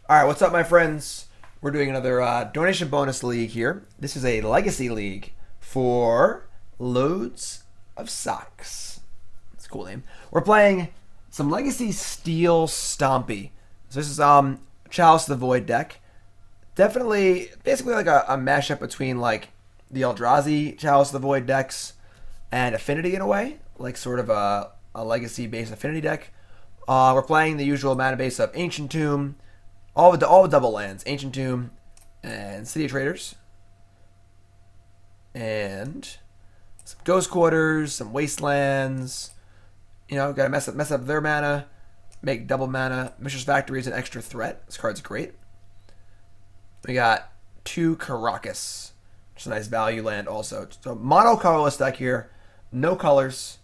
All right, what's up, my friends? We're doing another donation bonus league here. This is a legacy league for loads of socks. That's a cool name. We're playing some Legacy Steel Stompy. So this is Chalice the Void deck. Definitely, basically like a mashup between like the Eldrazi Chalice the Void decks and Affinity in a way, like sort of a legacy-based Affinity deck. We're playing the usual mana base of Ancient Tomb, all the double lands, Ancient Tomb and City of Traitors, and some Ghost Quarters, some Wastelands. You know, gotta mess up their mana, make double mana. Mishra's Factory is an extra threat. This card's great. We got 2 Karakas, which is a nice value land also. So mono colorless deck here, no colors.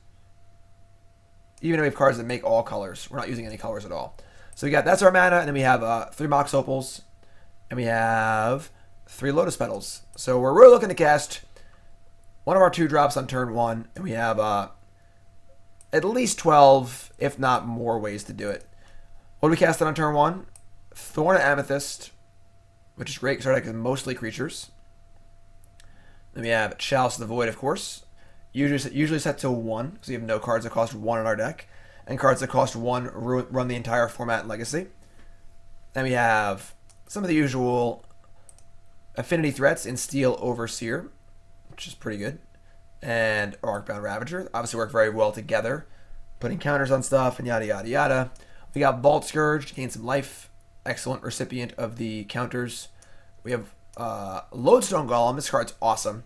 Even if we have cards that make all colors, we're not using any colors at all. So that's our mana, and then we have 3 Mox Opals, and we have 3 Lotus Petals. So we're really looking to cast one of our 2 drops on turn 1, and we have at least 12, if not more, ways to do it. What do we cast on turn 1? Thorn of Amethyst, which is great because our deck is mostly creatures. Then we have Chalice the Void, of course. Usually set to 1, because we have no cards that cost 1 in our deck. And cards that cost 1 run the entire format in Legacy. Then we have some of the usual affinity threats in Steel Overseer, which is pretty good. And Arcbound Ravager. Obviously work very well together, putting counters on stuff and yada yada yada. We got Vault Skirge to gain some life. Excellent recipient of the counters. We have Lodestone Golem. This card's awesome.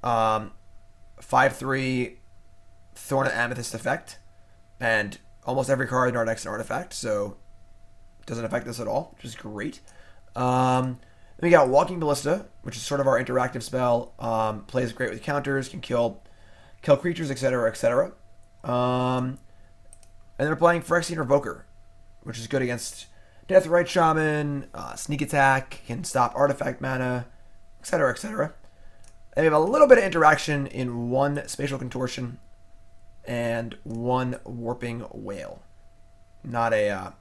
5/3 Thorn of Amethyst effect. And almost every card in our deck's an artifact, so it doesn't affect us at all, which is great. Then we got Walking Ballista, which is sort of our interactive spell. Plays great with counters, can kill creatures, etc., etc. And then we're playing Phyrexian Revoker, which is good against Deathrite Shaman, Sneak Attack, can stop artifact mana, etc., etc. And we have a little bit of interaction in 1 Spatial Contortion and 1 Warping Wail. Not a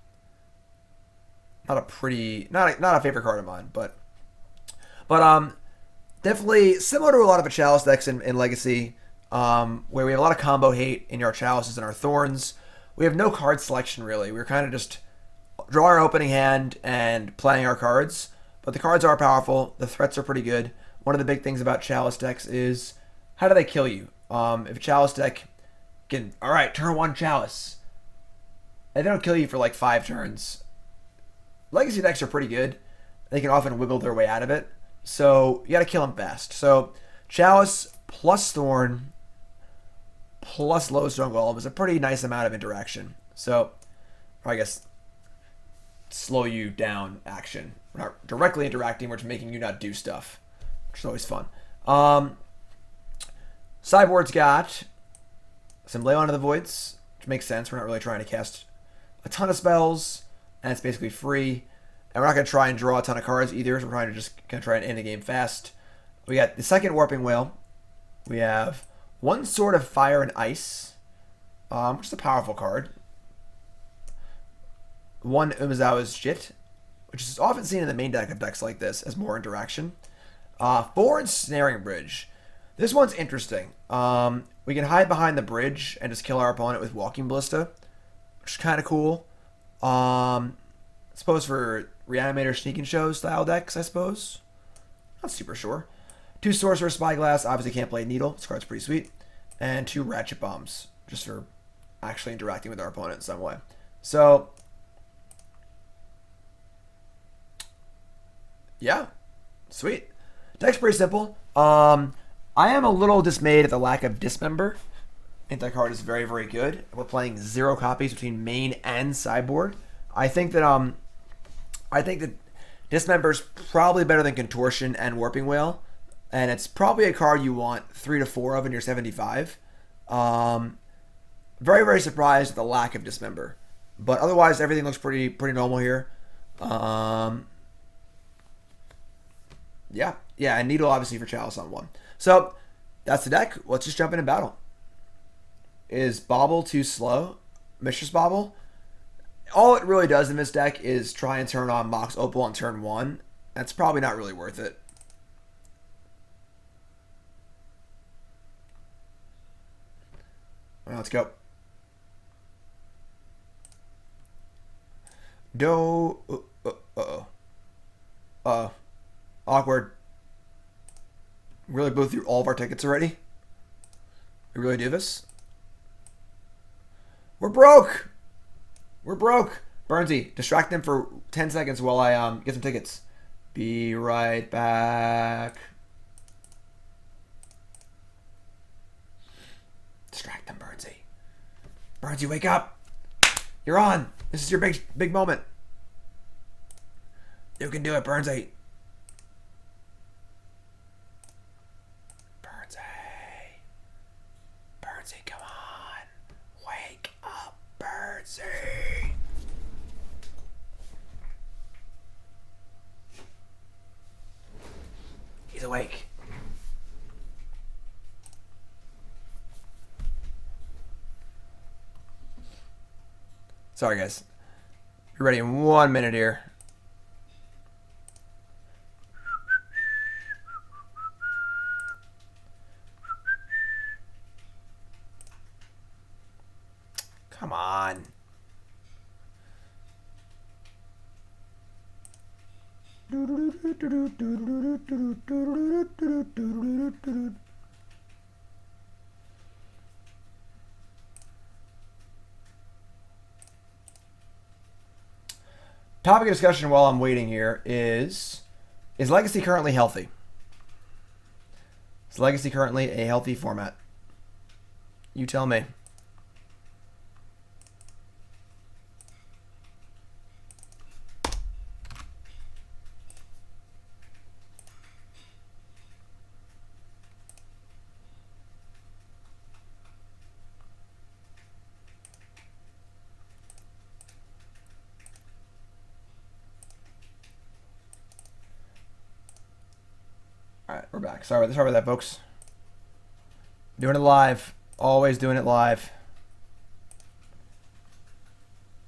favorite card of mine, but definitely similar to a lot of the Chalice decks in Legacy, where we have a lot of combo hate in our Chalices and our Thorns. We have no card selection really. We're kind of just draw our opening hand and playing our cards, but the cards are powerful. The threats are pretty good. One of the big things about Chalice decks is how do they kill you? If a Chalice deck alright, turn 1 Chalice, and they don't kill you for like 5 turns. Legacy decks are pretty good. They can often wiggle their way out of it, so you gotta kill them fast. So Chalice plus Thorn plus Lodestone Golem is a pretty nice amount of interaction. So, or I guess slow you down action. We're not directly interacting, we're just making you not do stuff, which is always fun. Sideboard's got some Leyline of the Voids, which makes sense. We're not really trying to cast a ton of spells, and it's basically free. And we're not going to try and draw a ton of cards either, so we're trying to just kind of try and end the game fast. We got the second Warping Wail. We have 1 Sword of Fire and Ice, which is a powerful card. 1 Umezawa's Jitte, which is often seen in the main deck of decks like this as more interaction. 4 Ensnaring Bridge. This one's interesting. We can hide behind the bridge and just kill our opponent with Walking Ballista, which is kind of cool. I suppose for Reanimator Sneak and Show style decks, I suppose. Not super sure. 2 Sorcerous Spyglass, obviously can't play Needle. This card's pretty sweet. And 2 Ratchet Bombs, just for actually interacting with our opponent in some way. So, yeah, sweet. Deck's pretty simple. I am a little dismayed at the lack of Dismember. I think that card is very, very good. We're playing 0 copies between main and sideboard. I think that Dismember's probably better than Contortion and Warping Wail, and it's probably a card you want 3 to 4 of in your 75. Very, very surprised at the lack of Dismember, but otherwise everything looks pretty normal here. Yeah, and Needle obviously for Chalice on 1. So that's the deck. Let's just jump into battle. Is Bobble too slow? Mishra's Bobble? all it really does in this deck is try and turn on Mox Opal on turn 1. That's probably not really worth it. All right, let's go. Awkward. We really blew through all of our tickets already? We really do this? We're broke! We're broke! Burnsy, distract them for 10 seconds while I get some tickets. Be right back. Distract them, Burnsy. Burnsy, wake up! You're on! This is your big moment. You can do it, Burnsy. Burnsy, come on. Wake up, Burnsy. He's awake. Sorry, guys. Be ready in 1 minute here. Come on. Topic of discussion while I'm waiting here is Legacy currently healthy? Is Legacy currently a healthy format? You tell me. Alright, we're back. Sorry about that, folks. Doing it live. Always doing it live.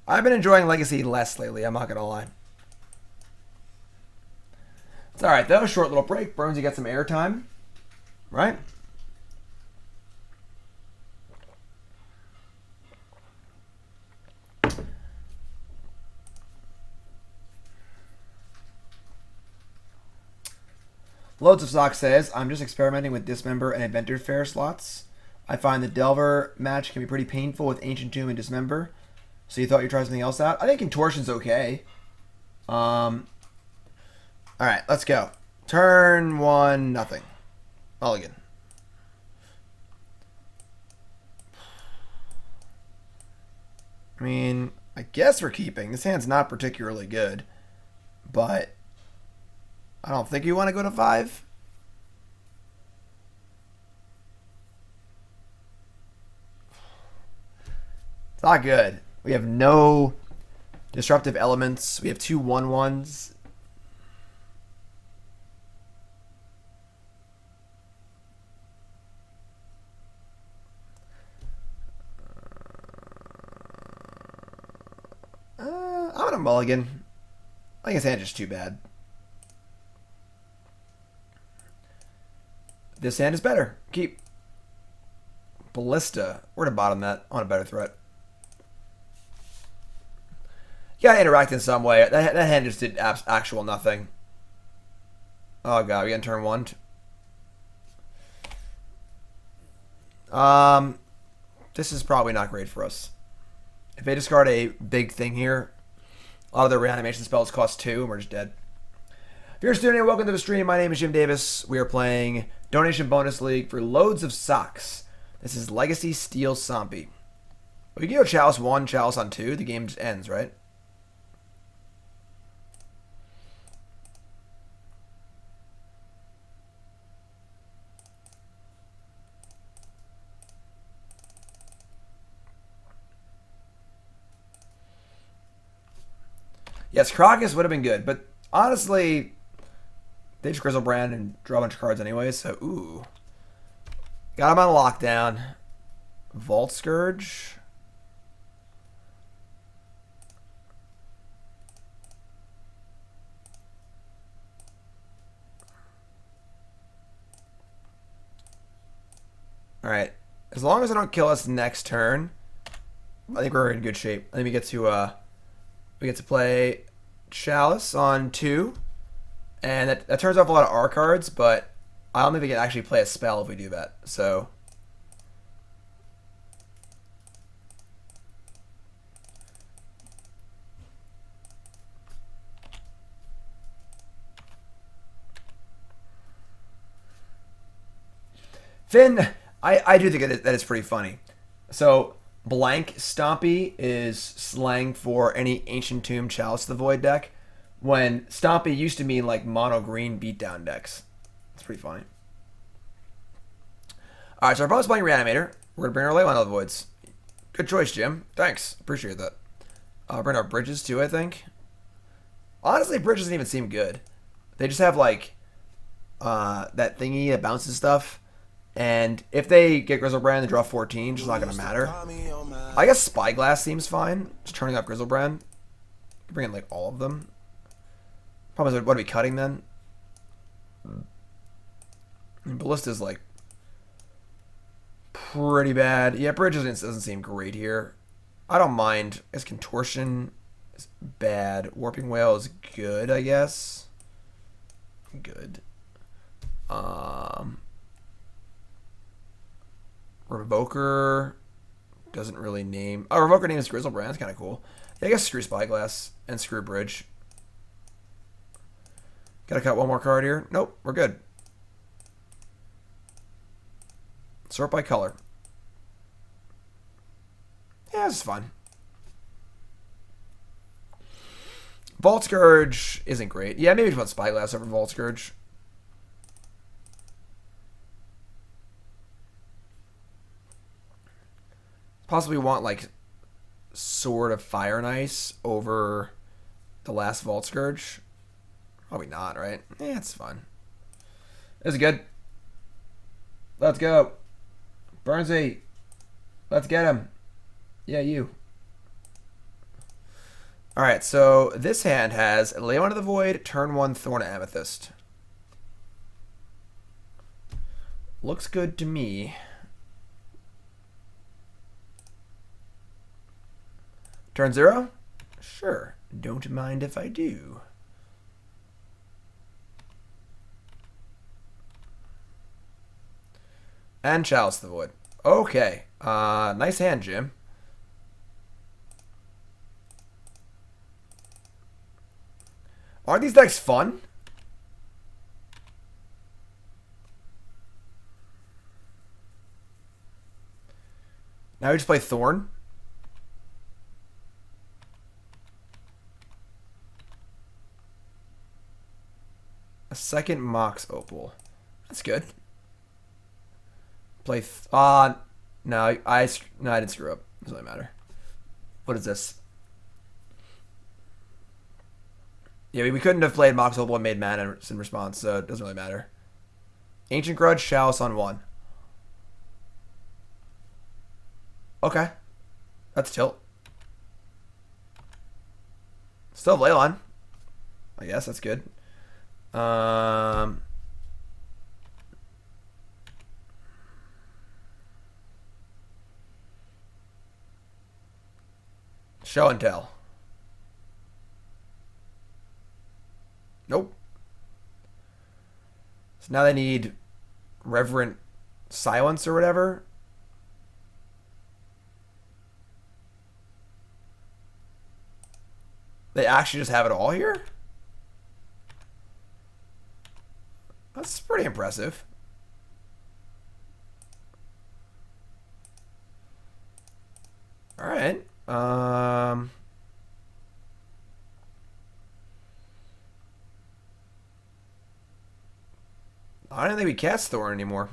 I've been enjoying Legacy less lately, I'm not going to lie. It's alright, though. Short little break. Burns, you got some airtime. Right? Loads of Sock says, I'm just experimenting with Dismember and Inventor Fair slots. I find the Delver match can be pretty painful with Ancient Tomb and Dismember. So you thought you'd try something else out? I think Contortion's okay. Alright, let's go. Turn 1, nothing. Mulligan. I mean, I guess we're keeping. This hand's not particularly good. But I don't think you want to go to 5. It's not good. We have no disruptive elements. We have 2 1/1s. I'm gonna mulligan. I think his hand is just too bad. This hand is better. Keep. Ballista. We're to bottom that on a better threat. You gotta interact in some way. That hand just did actual nothing. Oh god, we got turn 1. This is probably not great for us. If they discard a big thing here, a lot of their reanimation spells cost 2 and we're just dead. If you're a student, welcome to the stream. My name is Jim Davis. We are playing Donation Bonus League for Loads of Socks. This is Legacy Steel Stompy. We can go Chalice 1, Chalice on 2. The game just ends, right? Yes, Karakas would have been good, but honestly, they just Grizzlebrand and draw a bunch of cards anyway, so ooh. Got him on lockdown. Vault Skirge. As long as I don't kill us next turn, I think we're in good shape. I think we get to play Chalice on 2, and that turns off a lot of our cards, but I don't think we can actually play a spell if we do that. So Finn, I do think that it's pretty funny. So blank Stompy is slang for any Ancient Tomb Chalice the Void deck, when Stompy used to mean like mono green beatdown decks. It's pretty funny. Alright, so our opponent's playing Reanimator. We're going to bring our Leyline of the Voids. Good choice, Jim. Thanks. Appreciate that. Bring our Bridges too, I think. Honestly, Bridge doesn't even seem good. They just have like that thingy that bounces stuff. And if they get Grizzlebrand and draw 14, it's just not going to matter. I guess Spyglass seems fine. Just turning up Grizzlebrand. Bring in like all of them. Problem is, what are we cutting then? And Ballista's like pretty bad. Yeah, Bridge doesn't seem great here. I don't mind. I guess Contortion is bad. Warping Wail is good, I guess. Good. Revoker doesn't really name. Oh, Revoker names Grizzlebrand. That's kind of cool. Yeah, I guess screw Spyglass and screw Bridge. Gotta cut one more card here. Nope, we're good. Sort by color. Yeah, this is fun. Vault Skirge isn't great. Yeah, maybe just put Spyglass over Vault Skirge. Possibly want like Sword of Fire and Ice over the last Vault Skirge. Probably not, right? Yeah, it's fun. This is good. Let's go. Burnsy. Let's get him. Yeah, you. Alright, so this hand has Leyline of the Void, turn 1 Thorn of Amethyst. Looks good to me. Turn 0? Sure. Don't mind if I do. And Chalice the Void. Okay. Nice hand, Jim. Aren't these decks fun? Now we just play Thorn. A second Mox Opal. That's good. Play. No, I didn't screw up. Doesn't really matter. What is this? Yeah, we couldn't have played Mox Opal and made mana in response, so it doesn't really matter. Ancient Grudge, Chalice on 1. Okay. That's tilt. Still Leyline. I guess that's good. Show and tell. Nope. So now they need Reverent Silence or whatever. They actually just have it all here? That's pretty impressive. All right. I don't think we cast Thorn anymore.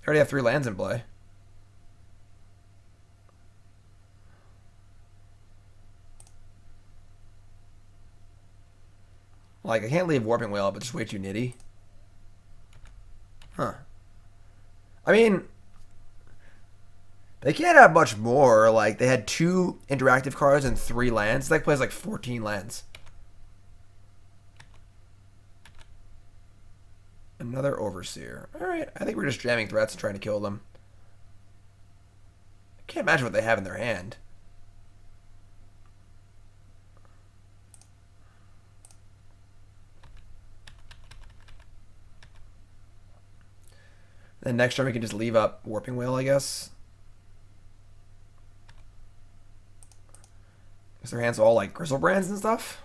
I already have 3 lands in play. Like, I can't leave Warping Wail, but it's way too nitty. Huh. I mean, they can't have much more. Like, they had 2 interactive cards and 3 lands. That deck plays like 14 lands. Another Overseer. Alright, I think we're just jamming threats and trying to kill them. I can't imagine what they have in their hand. Then next turn we can just leave up Warping Wail, I guess. Because their hands are all like Grizzlebrands and stuff.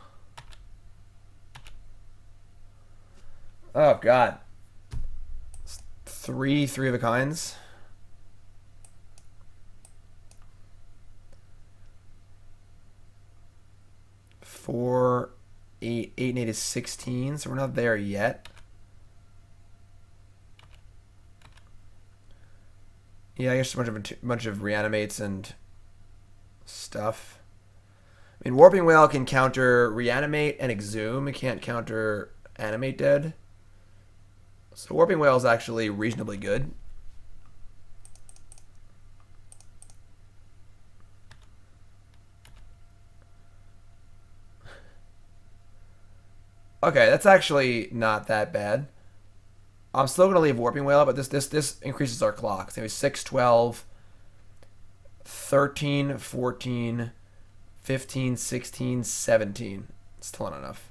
Oh, God. Three of a kinds. Four, 8 and 8 is 16, so we're not there yet. Yeah, I guess a bunch of reanimates and stuff. I mean, Warping Wail can counter reanimate and exhume. It can't counter animate dead. So Warping Wail is actually reasonably good. Okay, that's actually not that bad. I'm still going to leave Warping Wail, but this increases our clock. It's going to be 6, 12, 13, 14, 15, 16, 17. It's still not enough.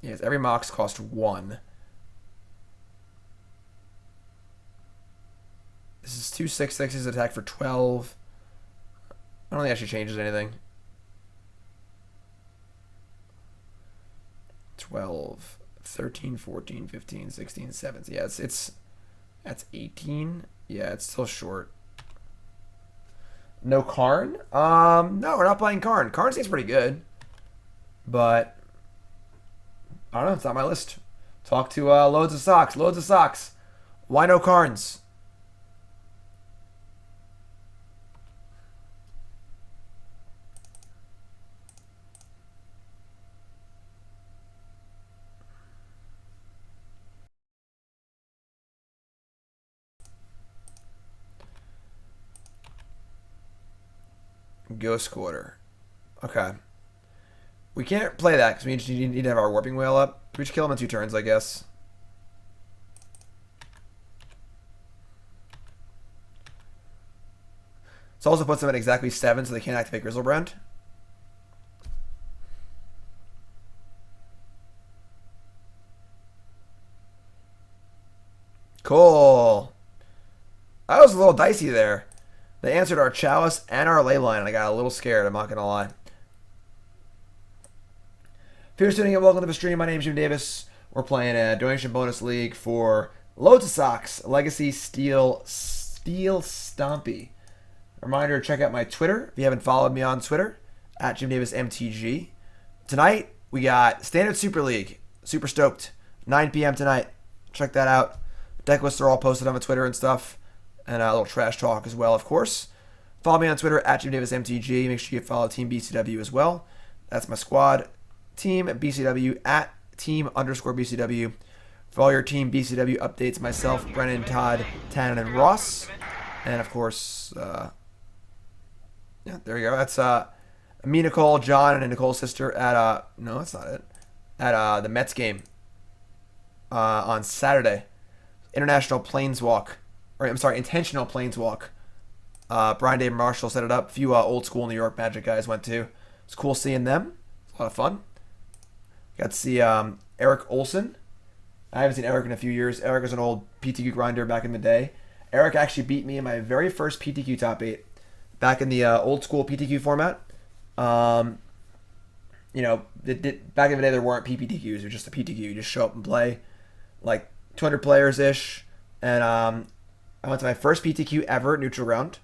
Yes, every Mox cost 1. This is 2 6/6s attack for 12. I don't think it actually changes anything. 12, 13, 14, 15, 16, 17. Yeah, that's 18. Yeah, it's still short. No Karn? No, we're not playing Karn. Karn seems pretty good. But I don't know, it's not my list. Talk to Loads of Socks. Loads of Socks. Why no Karns? Ghost Quarter. Okay. We can't play that because we just need to have our Warping Wail up. We just kill him in 2 turns, I guess. This also puts them at exactly 7, so they can't activate Grizzlebrand. Cool. That was a little dicey there. They answered our Chalice and our Leyline, and I got a little scared, I'm not going to lie. If you're tuning in, welcome to the stream. My name is Jim Davis. We're playing a donation bonus league for Lotus Socks, Legacy Steel Stompy. Reminder, check out my Twitter if you haven't followed me on Twitter, at JimDavisMTG. Tonight, we got Standard Super League. Super stoked. 9 p.m. tonight. Check that out. Deck lists are all posted on my Twitter and stuff. And a little trash talk as well, of course. Follow me on Twitter, at JimDavisMTG. Make sure you follow Team BCW as well. That's my squad. Team BCW, at Team_BCW. For all your Team BCW updates, myself, Brennan, Todd, Tannen, and Ross. And, of course, yeah, there you go. That's me, Nicole, John, and Nicole's sister at, no, that's not it. At the Mets game on Saturday. International Planeswalk. Or, I'm sorry, Intentional Planeswalk. Brian Dave Marshall set it up. A few old school New York Magic guys went to. It's cool seeing them. It's a lot of fun. Got to see Eric Olson. I haven't seen Eric in a few years. Eric was an old PTQ grinder back in the day. Eric actually beat me in my very first PTQ top 8 back in the old school PTQ format. You know, back in the day there weren't PPTQs. It was just a PTQ. You just show up and play. Like 200 players-ish. And I went to my first PTQ ever at Neutral Ground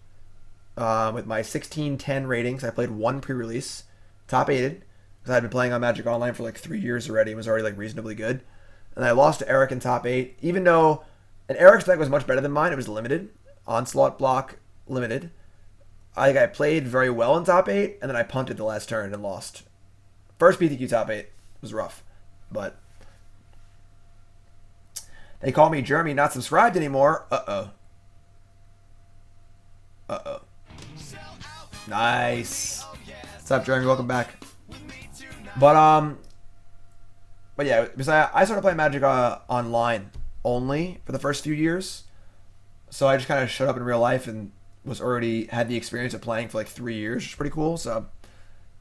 with my 1610 ratings. I played 1 pre-release, top 8'd, because I'd been playing on Magic Online for like 3 years already and was already like reasonably good. And I lost to Eric in top 8, even though and Eric's deck was much better than mine. It was limited, onslaught block limited. I played very well in top 8, and then I punted the last turn and lost. First PTQ top 8 was rough, but they call me Jeremy not subscribed anymore. Uh-oh. Uh-oh. Nice. What's up, Jeremy? Welcome back. But yeah, because I started playing Magic online only for the first few years, so I just kind of showed up in real life and was already had the experience of playing for like 3 years, which is pretty cool. So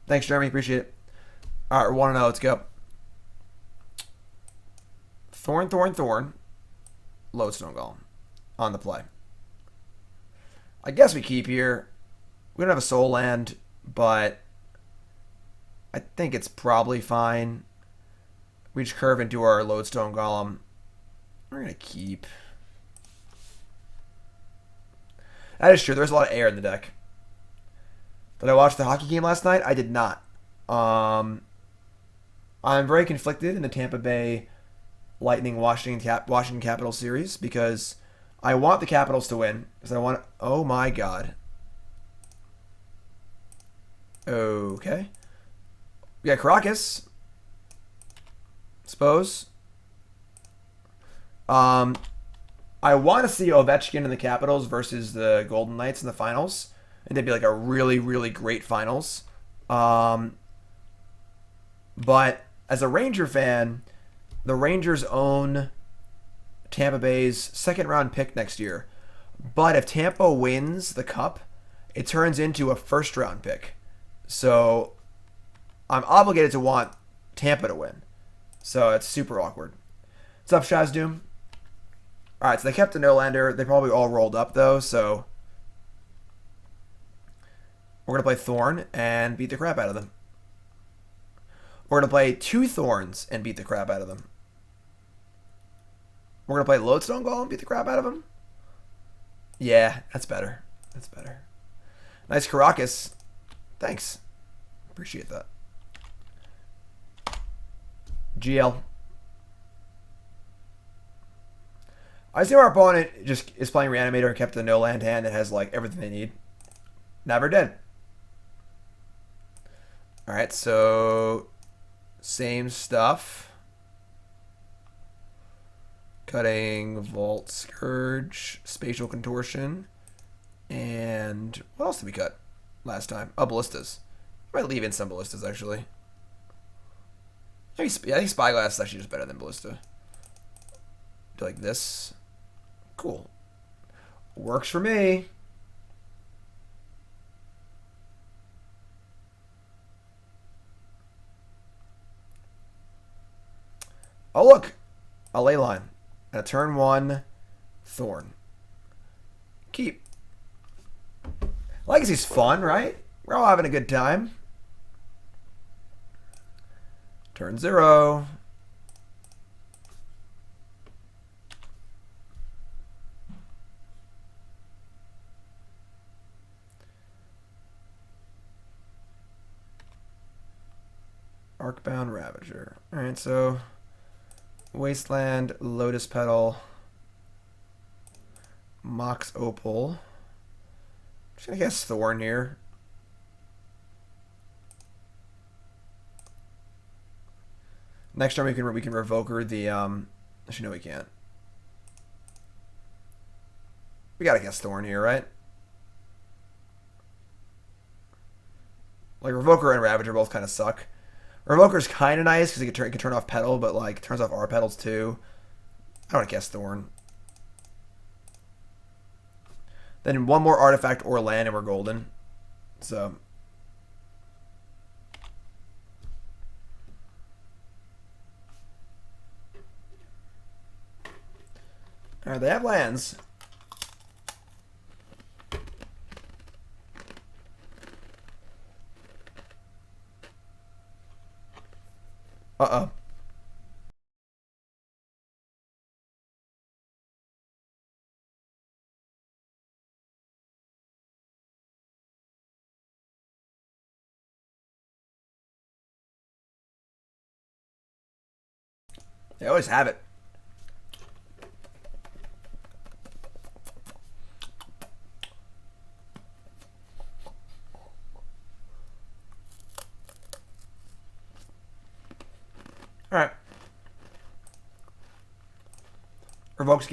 thanks, Jeremy, appreciate it. All right, 1-0, let's go. Thorn, Thorn, Thorn, Lodestone Golem on the play. I guess we keep here. We don't have a soul land, but I think it's probably fine. We just curve into our Lodestone Golem. We're going to keep. That is true. There's a lot of air in the deck. Did I watch the hockey game last night? I did not. I'm very conflicted in the Tampa Bay Lightning Washington Capitals series because I want the Capitals to win. Because I want. Oh my god. Okay. We got Karakas. Suppose. I want to see Ovechkin in the Capitals versus the Golden Knights in the finals. And they'd be like a really, really great finals. But as a Ranger fan, the Rangers own Tampa Bay's second round pick next year. But if Tampa wins the cup, it turns into a first round pick. So I'm obligated to want Tampa to win. So it's super awkward. What's up, Shazdoom? Alright, so they kept the no-lander. They probably all rolled up, though, so we're going to play Thorn and beat the crap out of them. We're going to play 2 Thorns and beat the crap out of them. We're going to play Lodestone Golem and beat the crap out of them. Yeah, that's better. That's better. Nice Karakas. Thanks. Appreciate that. GL. I see our opponent just is playing Reanimator and kept the no land hand that has like everything they need. Never did. Alright, so same stuff. Cutting Vault Skirge, Spatial Contortion, and what else did we cut last time? Oh, Ballistas. I might leave in some Ballistas actually. I think Spyglass is actually just better than Ballista. Do like this. Cool. Works for me. Oh, look. A Leyline. And a turn 1 Thorn. Keep. Legacy's fun, right? We're all having a good time. Turn 0. Arcbound Ravager. Alright, so Wasteland, Lotus Petal, Mox Opal. Just gonna guess Thorn here. Next turn we can Revoker the actually no we can't. We gotta guess Thorn here, right? Like Revoker and Ravager both kind of suck. Revoker's kind of nice because it can turn off Petal, but like turns off our petals too. I want to guess Thorn. Then one more artifact or land and we're golden. So alright, they have lands. Uh-oh. They always have it. All right. Revoke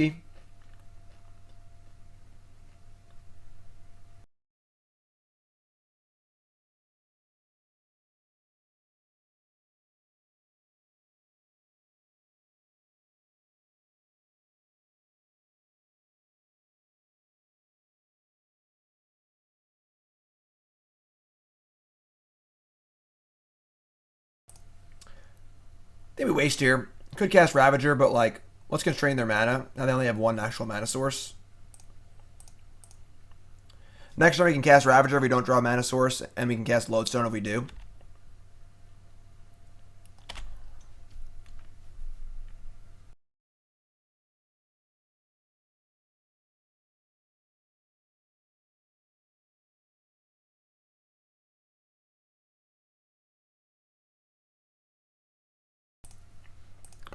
think we waste here. Could cast Ravager, but like, let's constrain their mana. Now they only have one actual mana source. Next turn we can cast Ravager if we don't draw a mana source, and we can cast Lodestone if we do.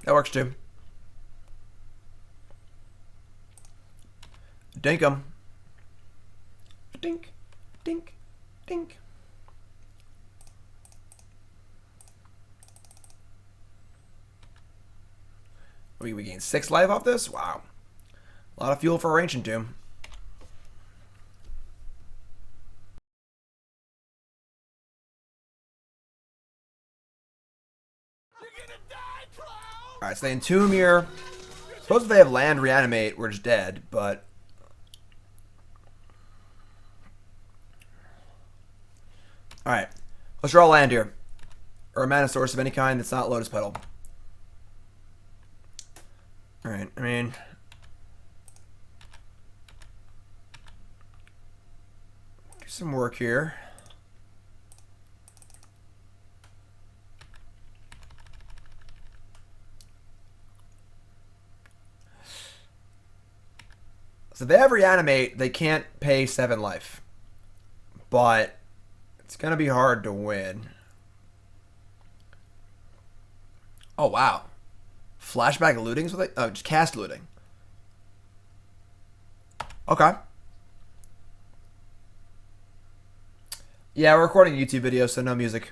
That works too. Dink 'em. Dink, dink, dink. We gain 6 life off this? Wow. A lot of fuel for our Ancient Tomb. Alright, so they entomb here. Suppose if they have land reanimate, we're just dead, but... Alright, let's draw a land here. Or a mana source of any kind that's not Lotus Petal. Alright, I mean... do some work here. So if they have Reanimate, they can't pay 7 life. But it's going to be hard to win. Oh, wow. Flashback looting? So oh, just cast looting. Okay. Yeah, we're recording a YouTube video, so no music.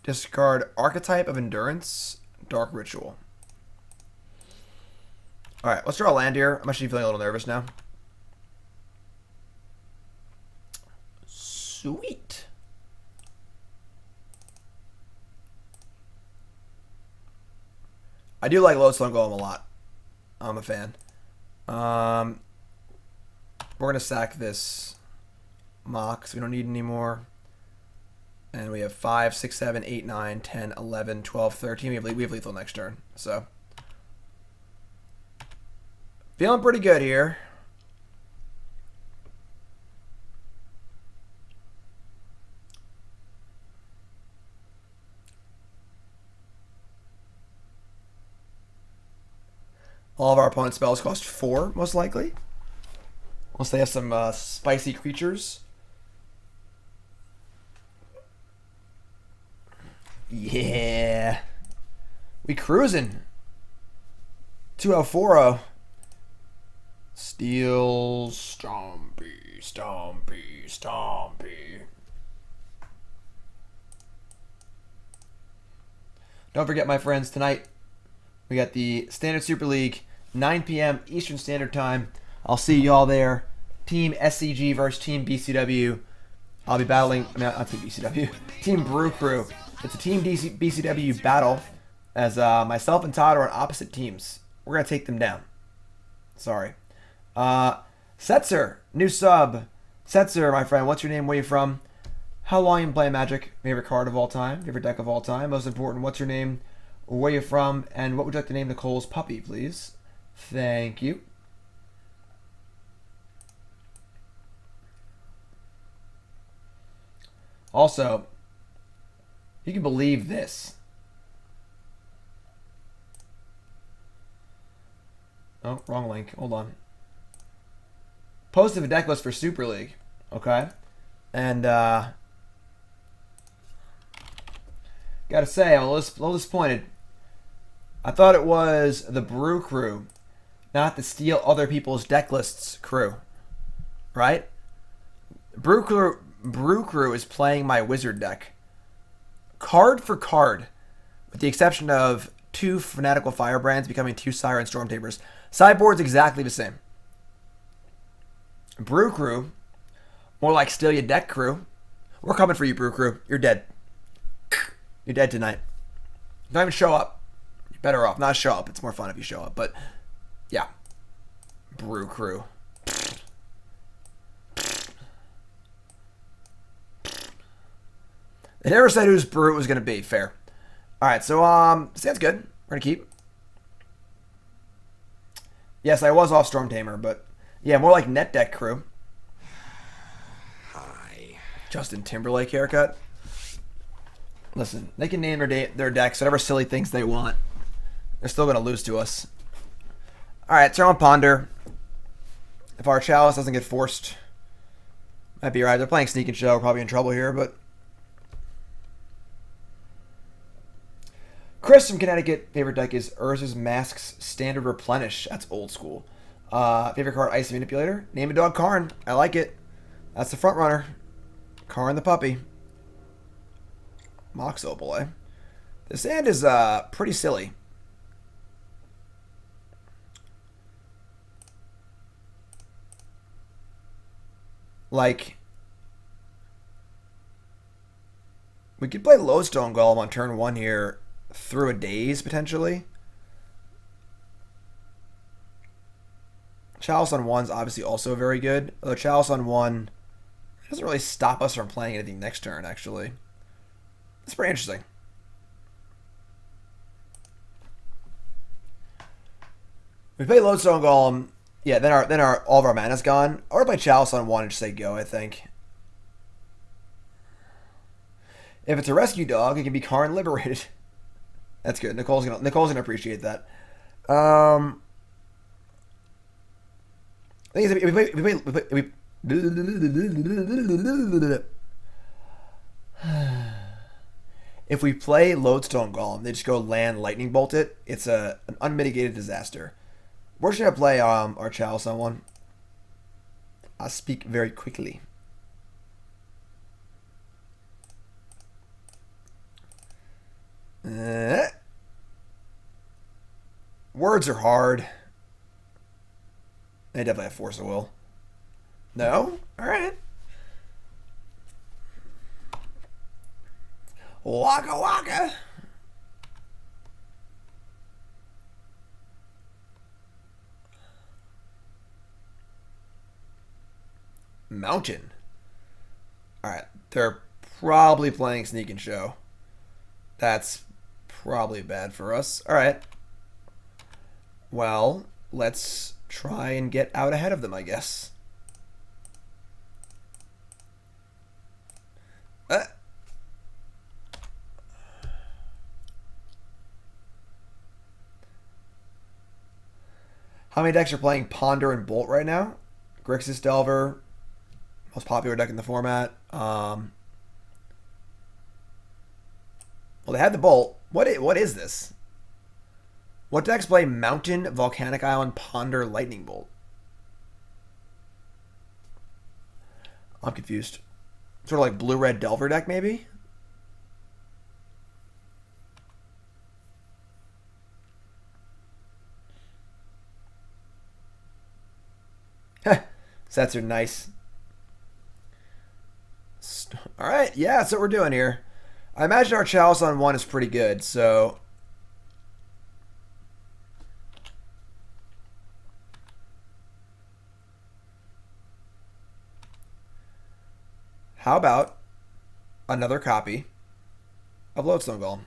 Discard Archetype of Endurance, Dark Ritual. Alright, let's draw a land here. I'm actually feeling a little nervous now. Sweet. I do like Lodestone Golem a lot. I'm a fan. We're going to sack this Mox. We don't need any more. And we have 5, 6, 7, 8, 9, 10, 11, 12, 13. We have lethal next turn. So, feeling pretty good here. All of our opponent's spells cost 4, most likely. Unless they have some spicy creatures. Yeah. We cruising. 2040. Steel Stompy, Stompy, Stompy. Don't forget, my friends, tonight we got the Standard Super League, 9 p.m. Eastern Standard Time. I'll see you all there. Team SCG versus Team BCW. I'll be battling, not Team BCW, Team Brew Crew. It's a Team BCW battle, as myself and Todd are on opposite teams. We're going to take them down. Sorry. Setzer, new sub. Setzer, my friend, what's your name? Where are you from? How long you been playing Magic? Favorite card of all time? Favorite deck of all time? Most important, what's your name? Where are you from? And what would you like to name Nicole's puppy, please? Thank you. Also, you can believe this. Oh, wrong link. Hold on. Posted a deck list for Super League. Okay. And, gotta say, I'm a little disappointed. I thought it was the Brew Crew, not the steal other people's deck lists crew. Right? Brew Crew is playing my Wizard deck. Card for card, with the exception of 2 Fanatical Firebrands becoming 2 Siren Stormtapers. Sideboard's exactly the same. Brew Crew, more like Steal Your Deck Crew. We're coming for you, Brew Crew. You're dead. You're dead tonight. Don't even show up. You're Better off. Not show up. It's more fun if you show up. But, yeah. Brew Crew. They never said whose brew it was going to be. Fair. All right, so stands good. We're going to keep. Yes, I was off Storm Tamer, but yeah, more like net deck crew. Hi. Justin Timberlake haircut. Listen, they can name their decks whatever silly things they want. They're still going to lose to us. All right, turn on Ponder. If our Chalice doesn't get forced, might be right. They're playing Sneak and Show. We're probably in trouble here, but... Chris from Connecticut, favorite deck is Urza's Mask's Standard Replenish. That's old school. Favorite card, Ice Manipulator. Name a dog Karn. I like it. That's the front runner. Karn the puppy. Mox Opal, eh? This hand is pretty silly. Like, we could play Lodestone Golem on turn 1 here through a daze, potentially. Chalice on 1's obviously also very good. Although Chalice on 1 doesn't really stop us from playing anything next turn, actually. It's pretty interesting. We play Lodestone Golem. Yeah, then all of our mana's gone. Or play Chalice on 1 and just say go, I think. If it's a rescue dog, it can be Karn liberated. That's good. Nicole's gonna appreciate that. I think if we play Lodestone Golem, they just go land lightning bolt it. It's an unmitigated disaster. Where should I play our Chalice on 1? I'll speak very quickly. Words are hard. They definitely have Force of Will. No? Alright. Waka waka. Mountain. Alright. They're probably playing Sneak and Show. That's probably bad for us. Alright. Well, let's try and get out ahead of them, I guess. How many decks are playing Ponder and Bolt right now? Grixis Delver, most popular deck in the format. Well, they had the Bolt. What is this? What decks play Mountain, Volcanic Island, Ponder, Lightning Bolt? I'm confused. Sort of like blue-red Delver deck, maybe? Sets are nice. Alright, yeah, that's what we're doing here. I imagine our Chalice on 1 is pretty good, so... How about another copy of Lodestone Golem?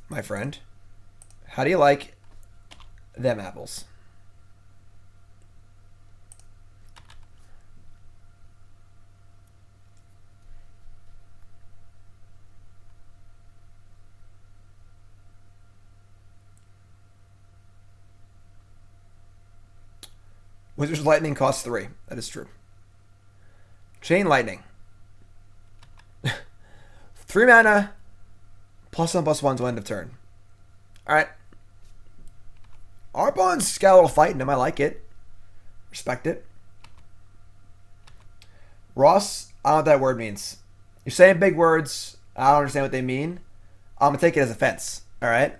My friend, how do you like them apples? Wizard's Lightning costs 3. That is true. Chain Lightning. 3 mana, +1/+1 to end of turn. Alright. Arbon's got a little fight in him. I like it. Respect it. Ross, I don't know what that word means. You're saying big words. I don't understand what they mean. I'm going to take it as offense. Alright?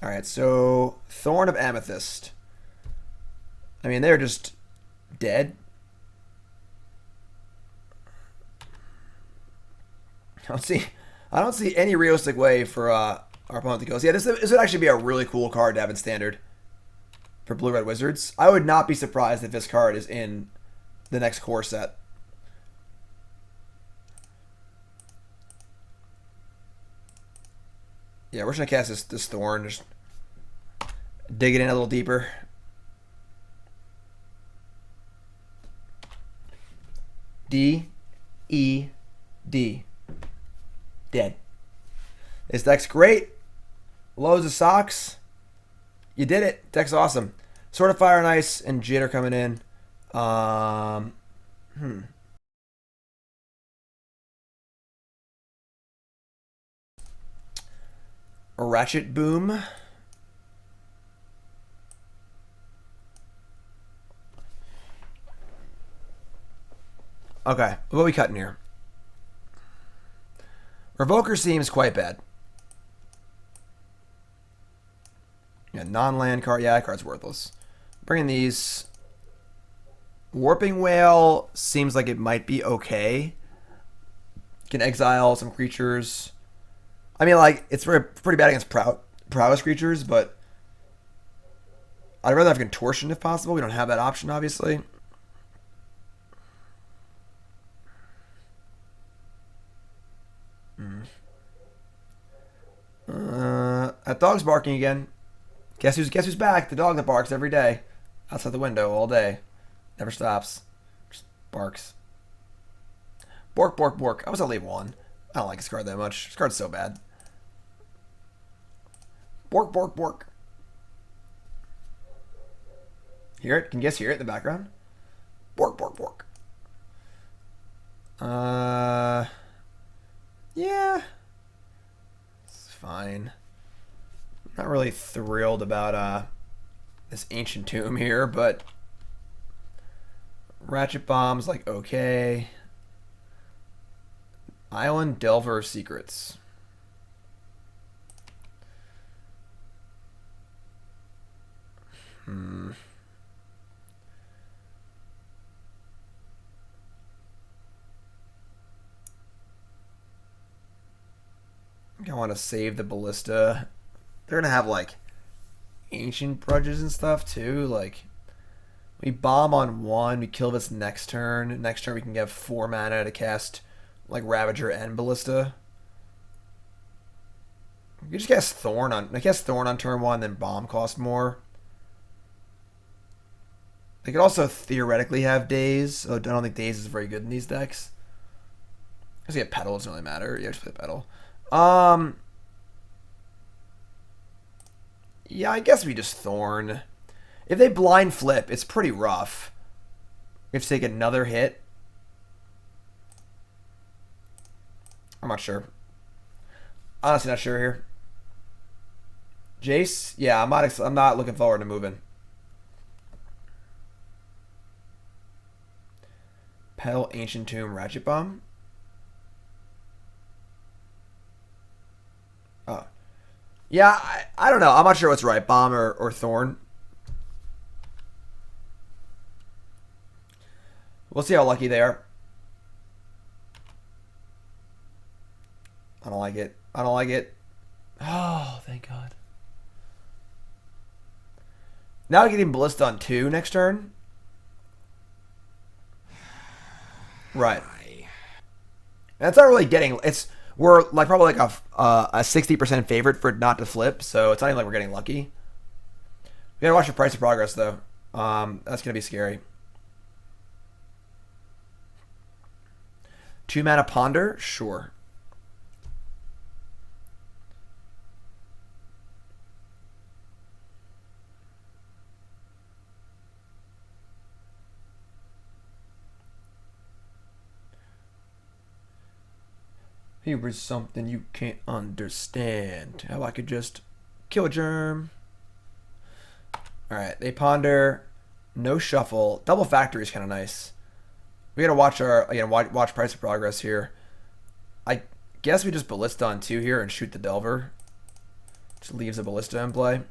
Alright, so Thorn of Amethyst. I mean, they're just Dead. I don't see any realistic way for our opponent to go. So yeah, this would actually be a really cool card to have in Standard for Blue-Red Wizards. I would not be surprised if this card is in the next core set. Yeah, we're just going to cast this Thorn. Just dig it in a little deeper. D, E, D. Dead. This deck's great. Loads of socks. You did it. Deck's awesome. Sword of Fire and Ice and Jitte are coming in. A Ratchet Boom. Okay, what are we cutting here? Revoker seems quite bad. Yeah, non-land card. Yeah, that card's worthless. Bringing these. Warping Wail seems like it might be okay. Can exile some creatures. I mean, like, it's pretty bad against prowess creatures, but I'd rather have Contortion if possible. We don't have that option, obviously. That dog's barking again. Guess who's back? The dog that barks every day. Outside the window all day. Never stops. Just barks. Bork, bork, bork. I was gonna leave one. I don't like this card that much. This card's so bad. Bork, bork, bork. Hear it? Can you guys hear it in the background? Bork, bork, bork. Yeah. It's fine. Not really thrilled about this Ancient Tomb here, but Ratchet Bomb's like okay. Island Delver of Secrets. I want to save the Ballista. They're gonna have like ancient grudges and stuff too. Like we bomb on one, we kill this next turn. Next turn we can get 4 mana to cast like Ravager and Ballista. You just cast Thorn on. I cast Thorn on turn 1, then bomb cost more. They could also theoretically have Daze. I don't think Daze is very good in these decks. I see a Petal doesn't really matter. Yeah, just play Petal. Yeah, I guess we just Thorn. If they blind flip, it's pretty rough. We have to take another hit. I'm not sure. Honestly, not sure here. Jace? Yeah, I'm not looking forward to moving. Petal, Ancient Tomb, Ratchet Bomb. Oh. Yeah, I don't know. I'm not sure what's right. Bomb or Thorn. We'll see how lucky they are. I don't like it. I don't like it. Oh, thank God. Now getting Ballista on 2 next turn. Right. And it's not really getting... We're like probably like a 60% favorite for it not to flip, so it's not even like we're getting lucky. We gotta watch the price of progress though. That's gonna be scary. 2 mana Ponder? Sure. Here is something you can't understand. How I could just kill a germ. Alright, they ponder. No shuffle. Double factory is kind of nice. We gotta watch watch price of progress here. I guess we just Ballista on 2 here and shoot the Delver. Just leaves a Ballista in play.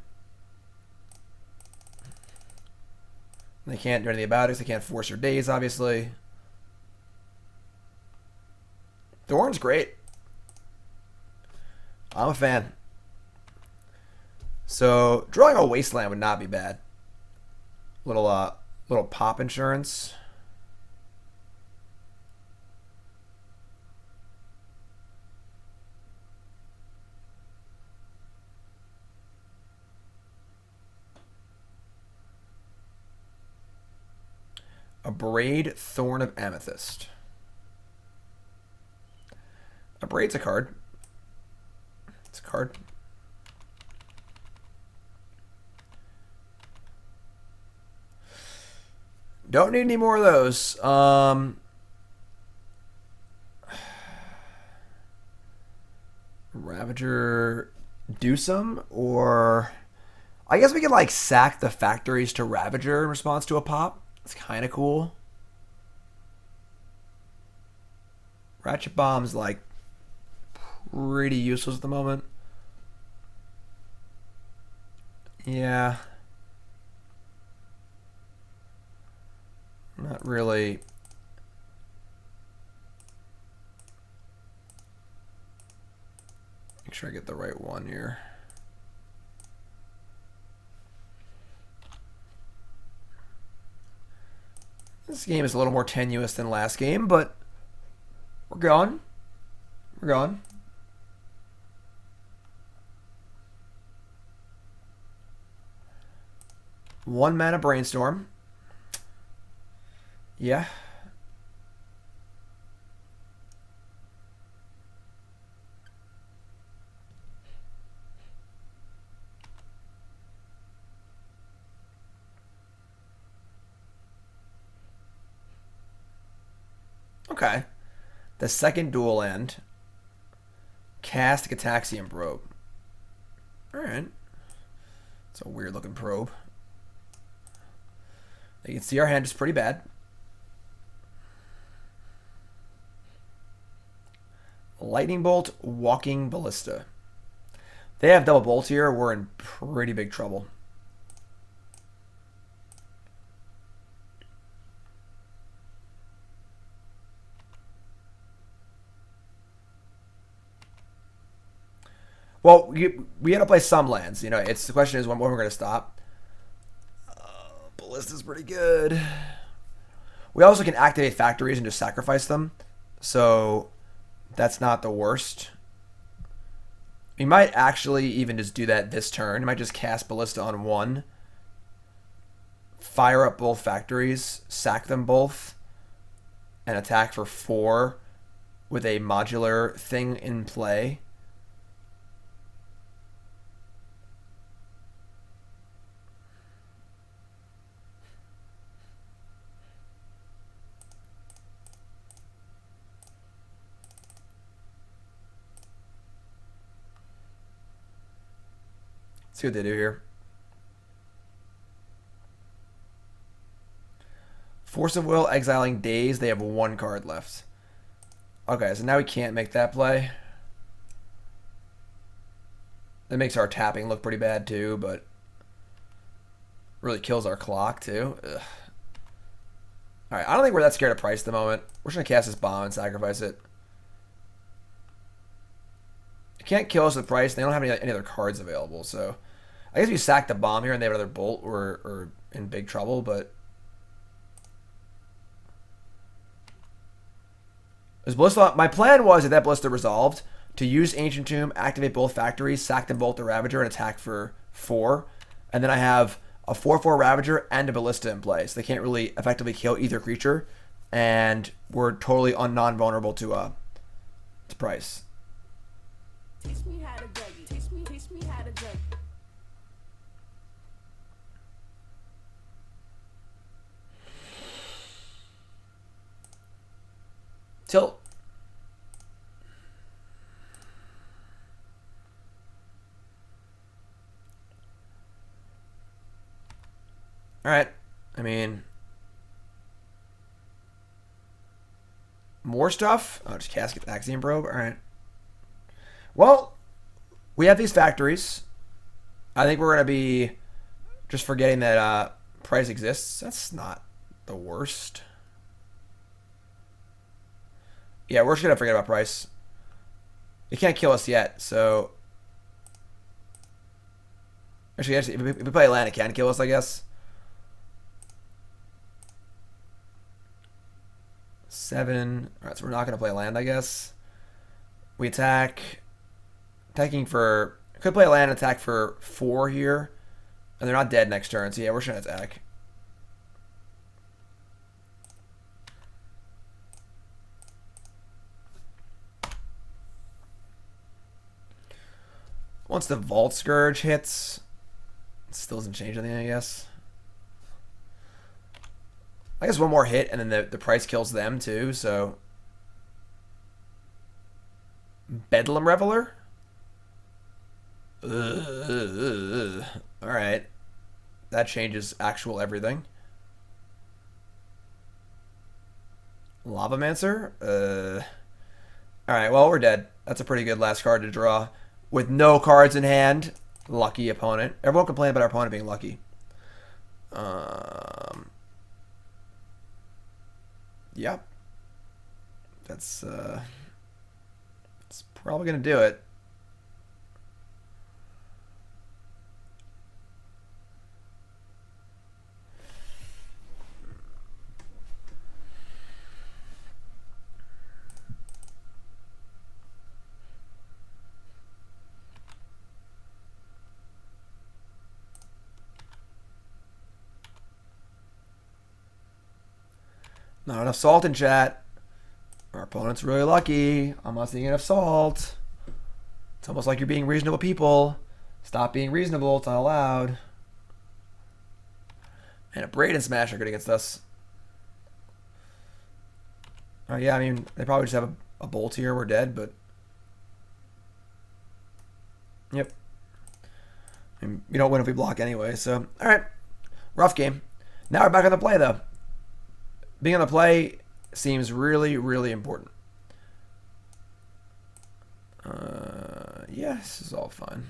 They can't do anything about it. They can't force your days, obviously. Thorn's great. I'm a fan. So drawing a Wasteland would not be bad. Little pop insurance. A Braid, Thorn of Amethyst. A Braid's a card. It's a card. Don't need any more of those. Ravager, do some, or I guess we can like sack the factories to Ravager in response to a pop. It's kind of cool. Ratchet Bomb's like pretty useless at the moment. Yeah. Not really. Make sure I get the right one here. This game is a little more tenuous than last game, but we're going. We're going. One mana Brainstorm. Yeah. Okay. The second dual end. Cast Gataxian Probe. Alright. It's a weird looking probe. You can see our hand is pretty bad. Lightning Bolt, Walking Ballista. They have double bolt here. We're in pretty big trouble. Well, we had to play some lands. You know, it's the question is when we're going to stop. Ballista's pretty good. We also can activate factories and just sacrifice them. So that's not the worst. We might actually even just do that this turn. We might just cast Ballista on one. Fire up both factories. Sack them both. And attack for 4 with a modular thing in play. See what they do here. Force of Will, exiling Daze. They have 1 card left. Okay, so now we can't make that play. That makes our tapping look pretty bad too, but really kills our clock too. Ugh. Alright, I don't think we're that scared of price at the moment. We're just going to cast this bomb and sacrifice it. It can't kill us with price. They don't have any other cards available, so I guess if you sack the bomb here and they have another bolt, we're in big trouble, but my plan was, if that Ballista resolved, to use Ancient Tomb, activate both factories, sack them both to Ravager, and attack for 4. And then I have a 4/4 Ravager and a Ballista in play, so they can't really effectively kill either creature, and we're totally non-vulnerable to price. Teach me how to juggy. Teach me how to juggy. Tilt. Alright. I mean, more stuff? Oh, just cast Gataxian Probe? Alright. Well, we have these factories. I think we're going to be just forgetting that price exists. That's not the worst. Yeah, we're just gonna forget about price. It can't kill us yet, so actually, if we play land, it can kill us, I guess. 7. All right, so we're not gonna play land, I guess. We attack. Attacking for... Could play a land attack for 4 here. And they're not dead next turn, so yeah, we're just gonna attack. Once the Vault Skirge hits, it still doesn't change anything, I guess. I guess one more hit, and then the price kills them, too, so... Bedlam Reveler? Alright. That changes actual everything. Lavamancer? Alright, well, we're dead. That's a pretty good last card to draw. With no cards in hand. Lucky opponent. Everyone complained about our opponent being lucky. Yep. That's probably going to do it. Not enough salt in chat. Our opponent's really lucky. I'm not seeing enough salt. It's almost like you're being reasonable people. Stop being reasonable. It's not allowed. And a Braden Smasher good against us. Oh yeah, I mean, they probably just have a bolt here. We're dead, but... Yep. I mean, we don't win if we block anyway, so... Alright. Rough game. Now we're back on the play, though. Being on the play seems really, really important. Yeah, this is all fine.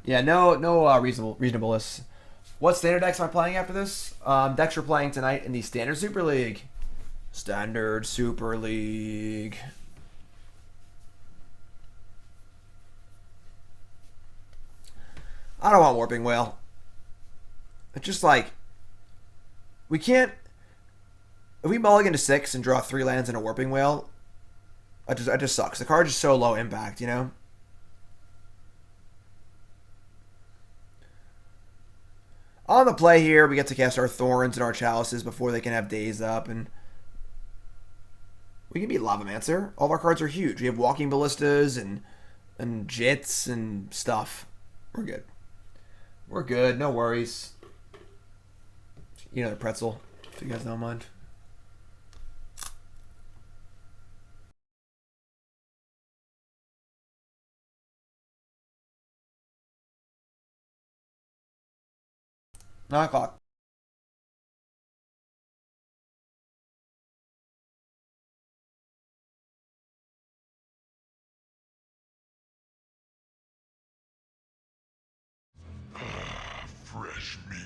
Yeah, no reasonableness. What standard decks am I playing after this? Decks we're playing tonight in the Standard Super League. Standard Super League. I don't want Warping Wail. It's just like... We can't... If we mulligan to 6 and draw 3 lands and a Warping Wail, it just sucks. The card's just so low impact, you know? On the play here, we get to cast our Thorns and our Chalices before they can have Days Up, and we can beat Lavamancer. All of our cards are huge. We have Walking Ballistas and Jittes and stuff. We're good. We're good. No worries. You know the pretzel, if you guys don't mind. Nine o'clock. Fresh meat.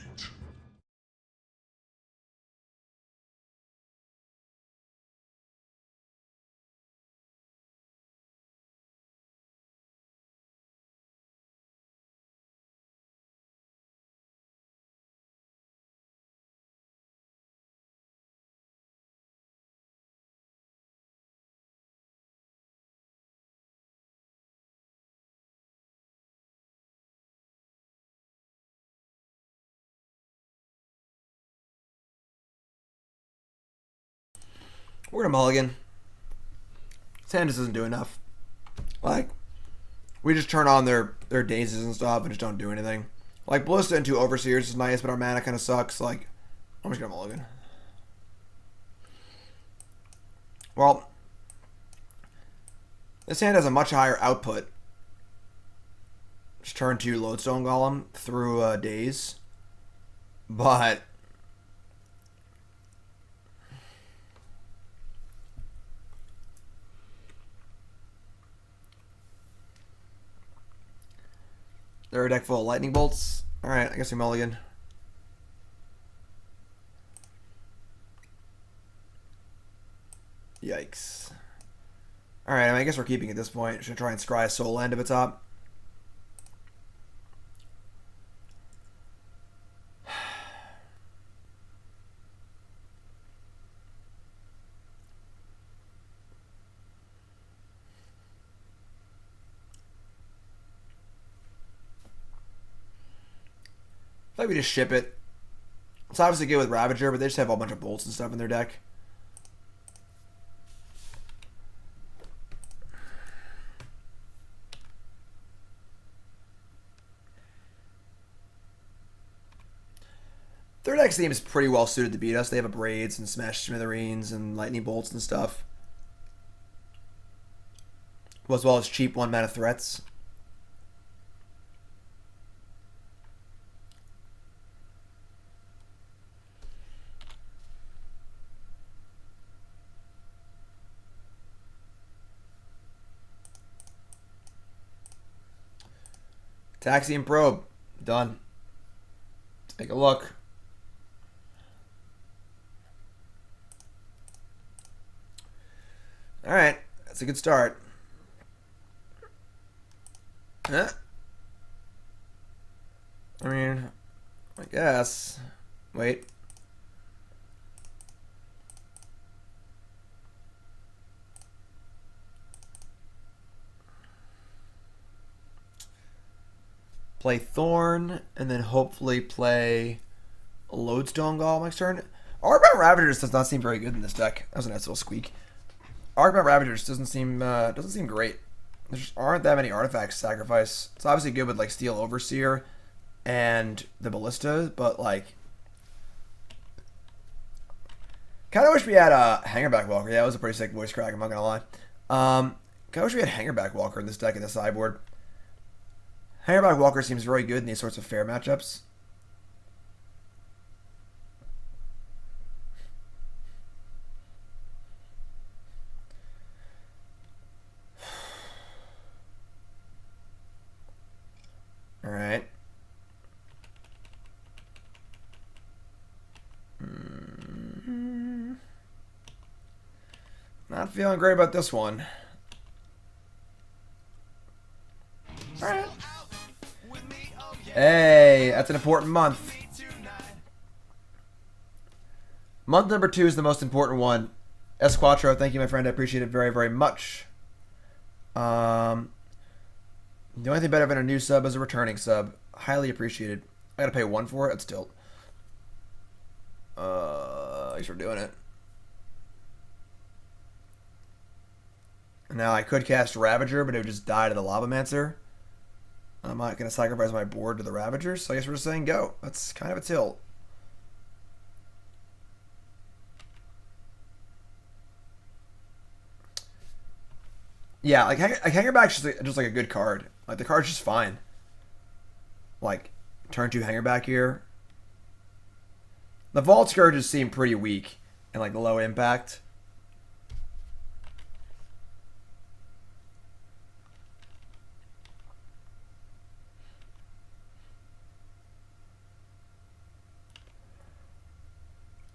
We're gonna mulligan. This hand just doesn't do enough. Like, we just turn on their dazes and stuff and just don't do anything. Like, Ballista into Overseers is nice, but our mana kind of sucks. Like, I'm just gonna mulligan. Well, this hand has a much higher output. Just turn to Lodestone Golem through Daze. But... They're a deck full of lightning bolts. Alright, I guess we mulligan. Yikes. Alright, I guess we're keeping at this point. Should try and scry a soul end if it's up. I think we just ship it. It's obviously good with Ravager, but they just have a bunch of bolts and stuff in their deck. Their deck seems pretty well suited to beat us. They have a Braids and Smash Smithereens and Lightning Bolts and stuff. As well as cheap 1-mana threats. Taxi and Probe. Done. Take a look. Alright. That's a good start. Huh? I mean, I guess. Wait. Play Thorn, and then hopefully play a Lodestone Golem next turn. Arcbound Ravager just does not seem very good in this deck. That was a nice little squeak. Arcbound Ravager just doesn't seem great. There just aren't that many artifacts to sacrifice. It's obviously good with like Steel Overseer and the Ballista, but like, kind of wish we had a Hangerback Walker. Yeah, it was a pretty sick voice crack. I'm not gonna lie. Kind of wish we had Hangerback Walker in this deck in the sideboard. Hangerback Walker seems very good in these sorts of fair matchups. All right. Not feeling great about this one. All right. Hey, that's an important month. Month number 2 is the most important one. Esquatro, thank you, my friend. I appreciate it very, very much. The only thing better than a new sub is a returning sub. Highly appreciated. I gotta pay 1 for it. That's still. Thanks for doing it. Now I could cast Ravager, but it would just die to the Lavamancer. I'm not going to sacrifice my board to the Ravagers, so I guess we're just saying go. That's kind of a tilt. Yeah, like Hangerback's just like a good card. Like the card's just fine. Like turn 2 Hangerback here. The Vault Skirges seem pretty weak and like low impact.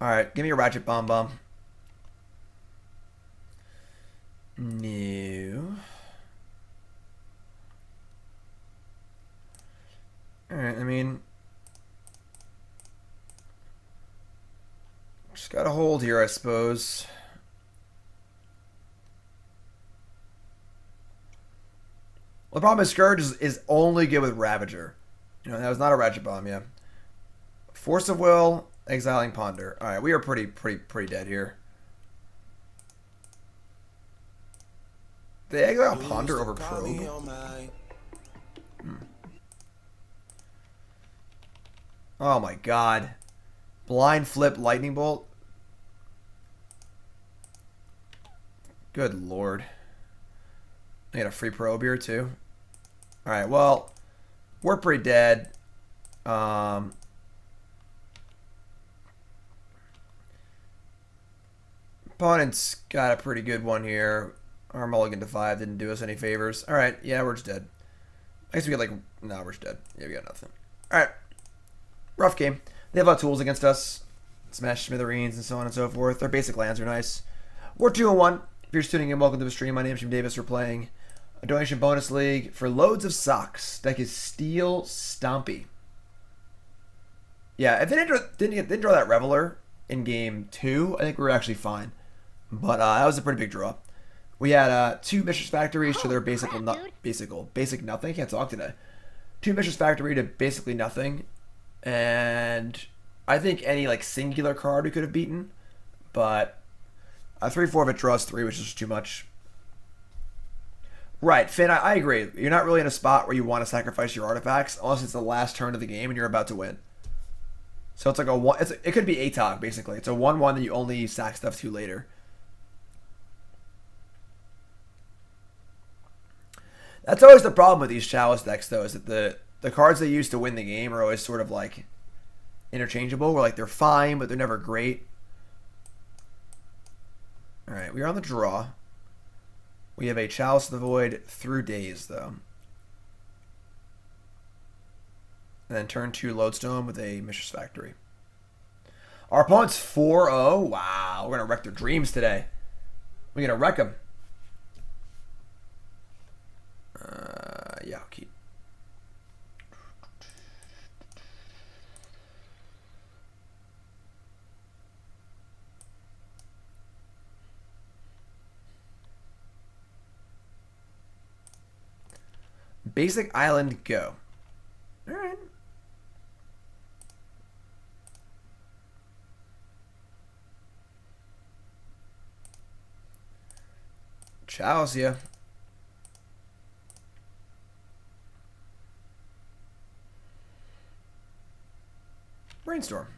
Alright, give me a Ratchet Bomb. No. Alright, I mean, just gotta hold here, I suppose. Well, the problem is Scourge is only good with Ravager. You know, that was not a Ratchet Bomb, yeah. Force of Will, exiling Ponder. Alright, we are pretty dead here. They exile Ponder over Probe. Oh my god. Blind Flip Lightning Bolt. Good lord. I got a free Probe here too. Alright, well, we're pretty dead. Opponent's got a pretty good one here. Our mulligan to 5 didn't do us any favors. Alright, yeah, we're just dead. I guess we get like... No, we're just dead. Yeah, we got nothing. Alright. rough game. They have a lot of tools against us. Smash Smithereens and so on and so forth. Their basic lands are nice. We're 2-1. If you're just tuning in, welcome to the stream. My name is Jim Davis. We're playing a donation bonus league for loads of socks. Deck is Steel Stompy. Yeah, if they didn't draw that Reveler in game 2, I think we were actually fine. But that was a pretty big draw. We had 2 Mishra's Factories to their basic nothing. Can't talk today. 2 Mishra's Factory to basically nothing. And I think any like singular card we could have beaten. But 3-4 of it draws 3, which is just too much. Right, Finn, I agree. You're not really in a spot where you want to sacrifice your artifacts unless it's the last turn of the game and you're about to win. So it's like a one. It could be ATOG basically. It's a 1/1 that you only sack stuff to later. That's always the problem with these Chalice decks, though, is that the cards they use to win the game are always sort of like interchangeable. Where like they're fine, but they're never great. All right, we're on the draw. We have a Chalice of the Void through Days, though. And then turn 2 Lodestone with a Mishra's Factory. Our opponent's 4-0. Wow, we're going to wreck their dreams today. We're going to wreck them. Yeah, I'll keep. Basic Island, go. All right. Chalice, yeah. Brainstorm.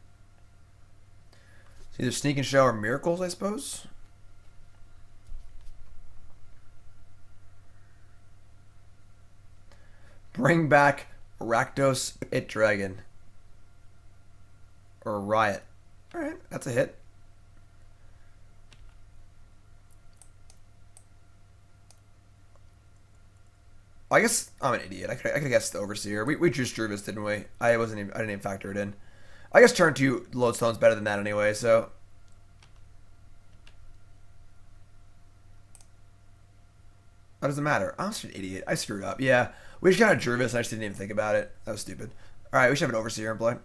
It's either Sneak and Show or Miracles, I suppose. Bring back Rakdos Pit Dragon. Or Riot. Alright, that's a hit. I guess I'm an idiot. I could have guessed the Overseer. We just drew this, didn't we? I didn't even factor it in. I guess turn 2 Lodestone's better than that anyway, so. What does it matter? I'm just an idiot. I screwed up. Yeah. We just kind of drew this and I just didn't even think about it. That was stupid. Alright, we should have an Overseer in play.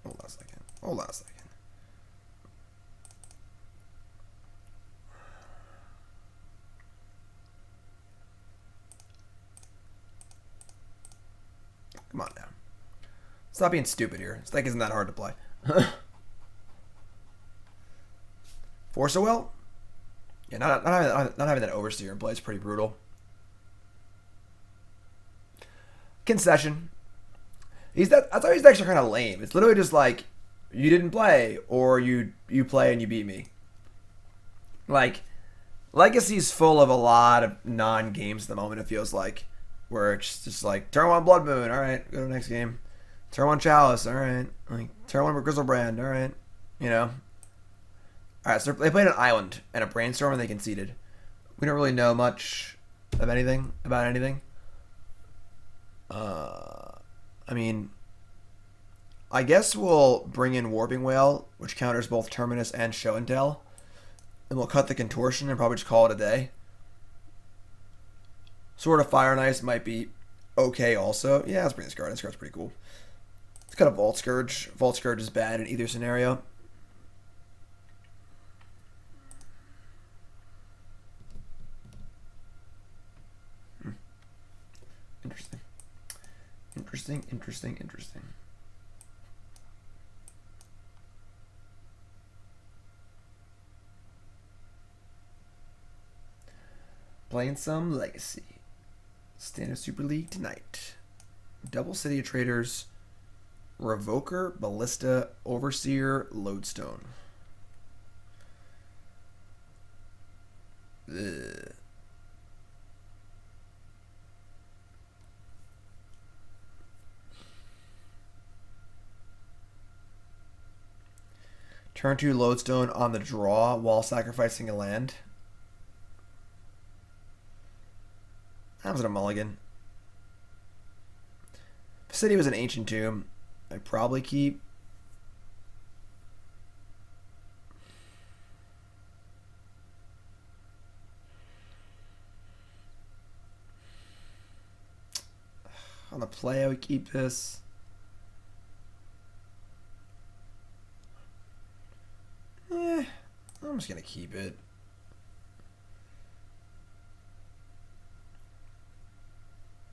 Hold on a second. Hold on a second. Come on now. Stop being stupid here. This deck isn't that hard to play. Force a Will? Yeah, not having that Overseer in play is pretty brutal. Concession. That's how these decks are kind of lame. It's literally just like, you didn't play, or you play and you beat me. Like, Legacy's full of a lot of non-games at the moment, it feels like. Where it's just like, turn 1 Blood Moon, alright, go to the next game. Turn 1 Chalice, alright. Like, turn 1 Grizzlebrand, alright. You know? Alright, so they played an Island and a Brainstorm and they conceded. We don't really know much of anything, about anything. I mean, I guess we'll bring in Warping Wail, which counters both Terminus and Show and Tell. And we'll cut the Contortion and probably just call it a day. Sword of Fire and Ice might be okay also. Yeah, let's bring this card. This card's pretty cool. Let's cut a Vault Skirge. Vault Skirge is bad in either scenario. Interesting. Interesting. Playing some Legacy. Standard Super League tonight. Double City of Traitors. Revoker, Ballista, Overseer, Lodestone. Ugh. Turn 2 Lodestone on the draw while sacrificing a land. was it a mulligan? If City was an ancient tomb, I'd probably keep. On the play, I would keep this. I'm just going to keep it.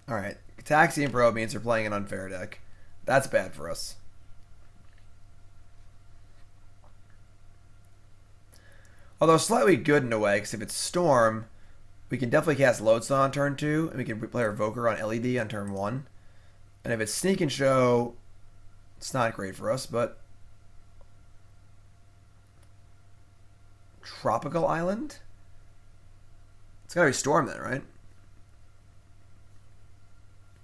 Alright. Taxi and Probe means they're playing an unfair deck. That's bad for us. Although slightly good in a way, because if it's Storm, we can definitely cast Lodestone on turn 2, and we can play Revoker on LED on turn 1. And if it's Sneak and Show, it's not great for us, but... Tropical Island? It's gotta be Storm then, right?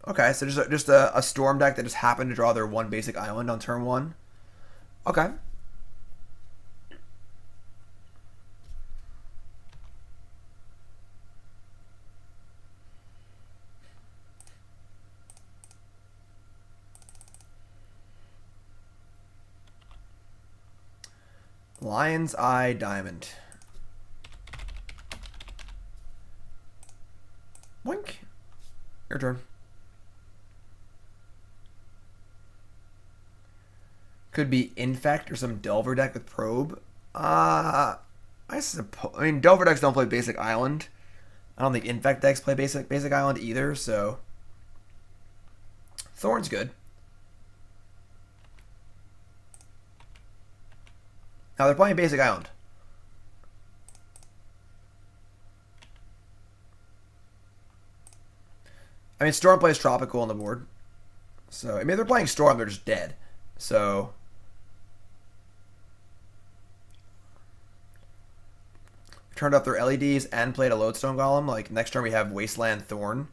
Okay, so just a Storm deck that just happened to draw their one basic island on turn 1. Okay. Lion's Eye Diamond. Wink. Your turn. Could be Infect or some Delver deck with Probe. I suppose. I mean, Delver decks don't play Basic Island. I don't think Infect decks play Basic Island either, so... Thorn's good. Now they're playing Basic Island. I mean, Storm plays Tropical on the board. So, I mean, if they're playing Storm, they're just dead. So... Turned off their LEDs and played a Lodestone Golem. Like, next turn we have Wasteland Thorn.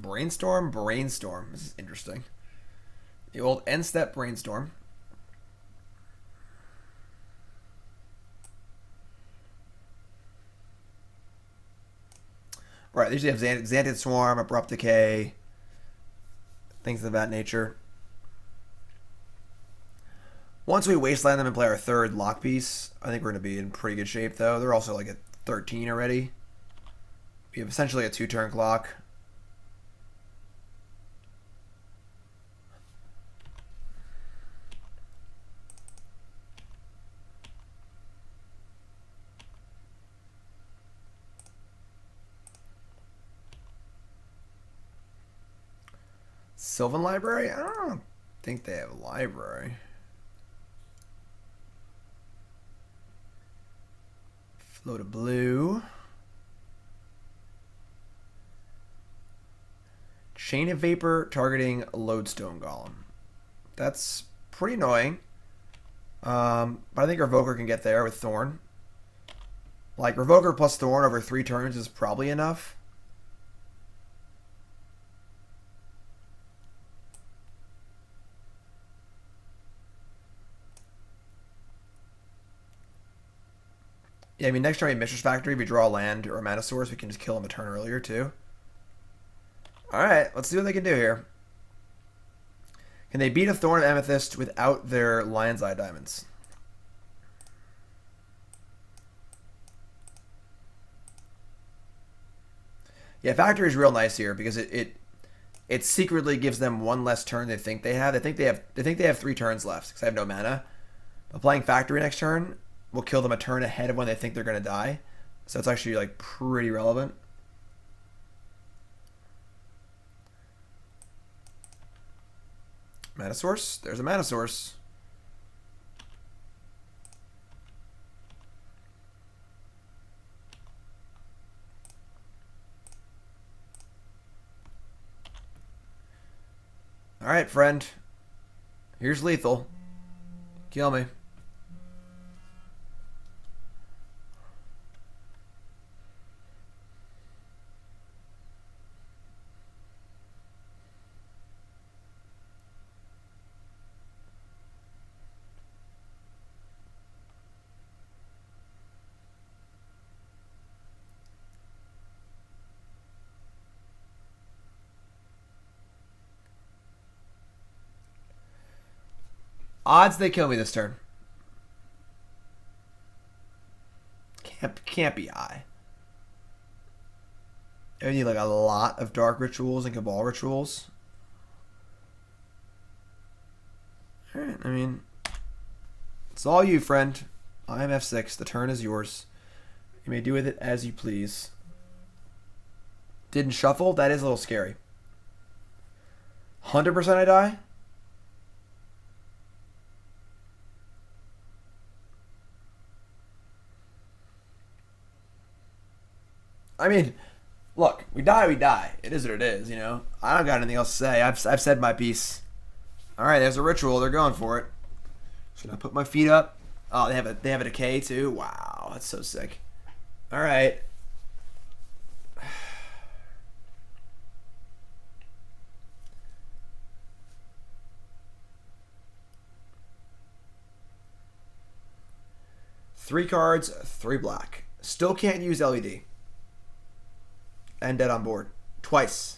Brainstorm. This is interesting. The old end step Brainstorm. Right, they usually have Xanthid Swarm, Abrupt Decay, things of that nature. Once we Wasteland them and play our third lock piece, I think we're going to be in pretty good shape, though. They're also like at 13 already. We have essentially a 2-turn clock. Sylvan Library? I don't think they have a library. Float of Blue. Chain of Vapor targeting Lodestone Golem. That's pretty annoying. But I think Revoker can get there with Thorn. Like, Revoker plus Thorn over 3 turns is probably enough. Yeah, I mean, next turn we have Mishra's Factory. If we draw a land or a mana source, we can just kill him a turn earlier, too. Alright, let's see what they can do here. Can they beat a Thorn of Amethyst without their Lion's Eye Diamonds? Yeah, Factory is real nice here because it secretly gives them one less turn they think they have. They think they have 3 turns left because I have no mana. But playing Factory next turn will kill them a turn ahead of when they think they're going to die. So it's actually like pretty relevant. Mana source. There's a mana source. All right, friend. Here's lethal. Kill me. Odds they kill me this turn. Can't be high. I need like a lot of dark rituals and cabal rituals. Alright, I mean, it's all you, friend. I am F6. The turn is yours. You may do with it as you please. Didn't shuffle? That is a little scary. 100% I die? I mean, look, we die, we die. It is what it is, you know. I don't got anything else to say. I've said my piece. All right, there's a ritual. They're going for it. Should I put my feet up? Oh, they have a decay too. Wow, that's so sick. All right. Three cards, 3 black. Still can't use LED. And dead on board. Twice.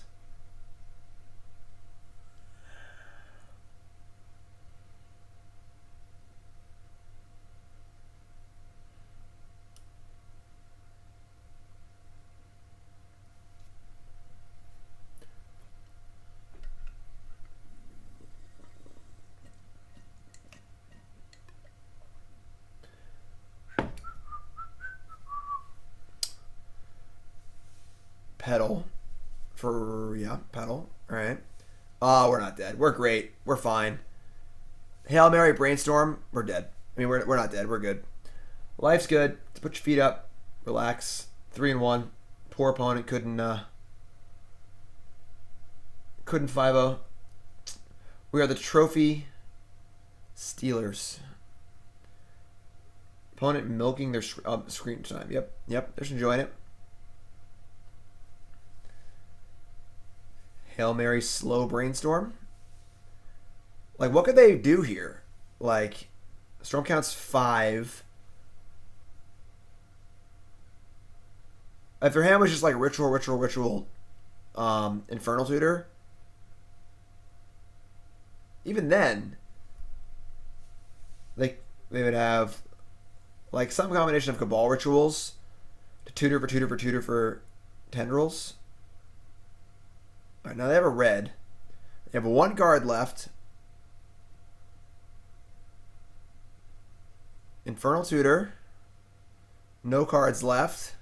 Petal. Petal. Alright. Oh, we're not dead. We're great. We're fine. Hail Mary, Brainstorm. We're dead. I mean, we're not dead. We're good. Life's good. Just put your feet up. Relax. 3-1. Poor opponent couldn't 5-0. We are the trophy stealers. Opponent milking their screen time. Yep. They're just enjoying it. Hail Mary, slow Brainstorm. Like, what could they do here? Like, Storm counts 5. If their hand was just like ritual, Infernal Tutor, even then, they would have like some combination of Cabal rituals to tutor for Tendrils. All right, now they have a red. They have 1 card left. Infernal Tutor. No cards left.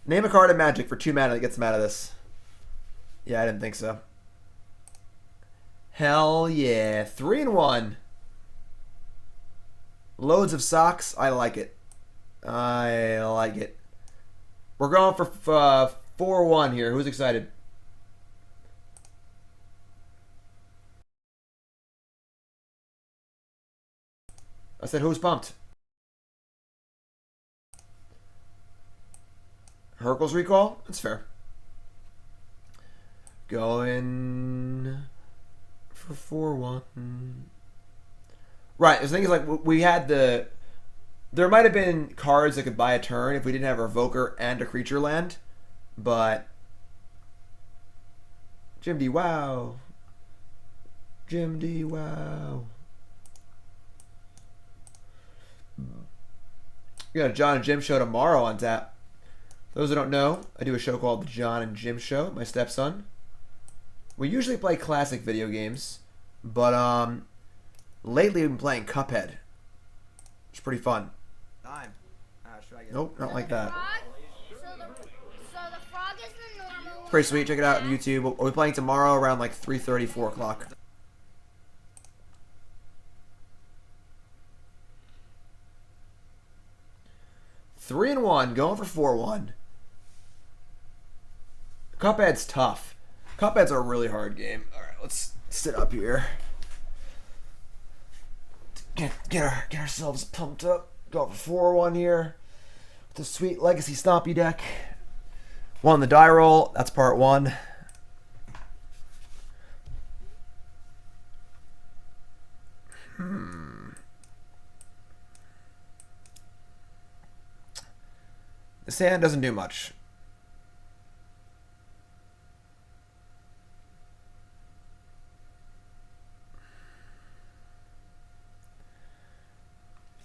Name a card in Magic for 2 mana that gets them out of this. Yeah, I didn't think so. Hell yeah. 3-1. Loads of socks. I like it. I like it. We're going for 4-1 here. Who's excited? I said, who's pumped? Hercules recall? That's fair. Going for 4-1. Right. The thing is, like, we had the... There might have been cards that could buy a turn if we didn't have a Revoker and a creature land, but Jim D, wow. Jim D, wow. We got a John and Jim show tomorrow on tap. Those who don't know, I do a show called The John and Jim Show, my stepson. We usually play classic video games, but lately we've been playing Cuphead. It's pretty fun. Nope, not like that. So the frog is the normal. It's pretty sweet. Check it out on YouTube. We'll be playing tomorrow around like 3:30, 4 o'clock. Three and 1, going for 4-1. Cuphead's tough. Cuphead's a really hard game. All right, let's sit up here. Get ourselves pumped up. Go for 4-1 here. With the sweet Legacy Stompy deck. Won the die roll. That's part 1. The sand doesn't do much.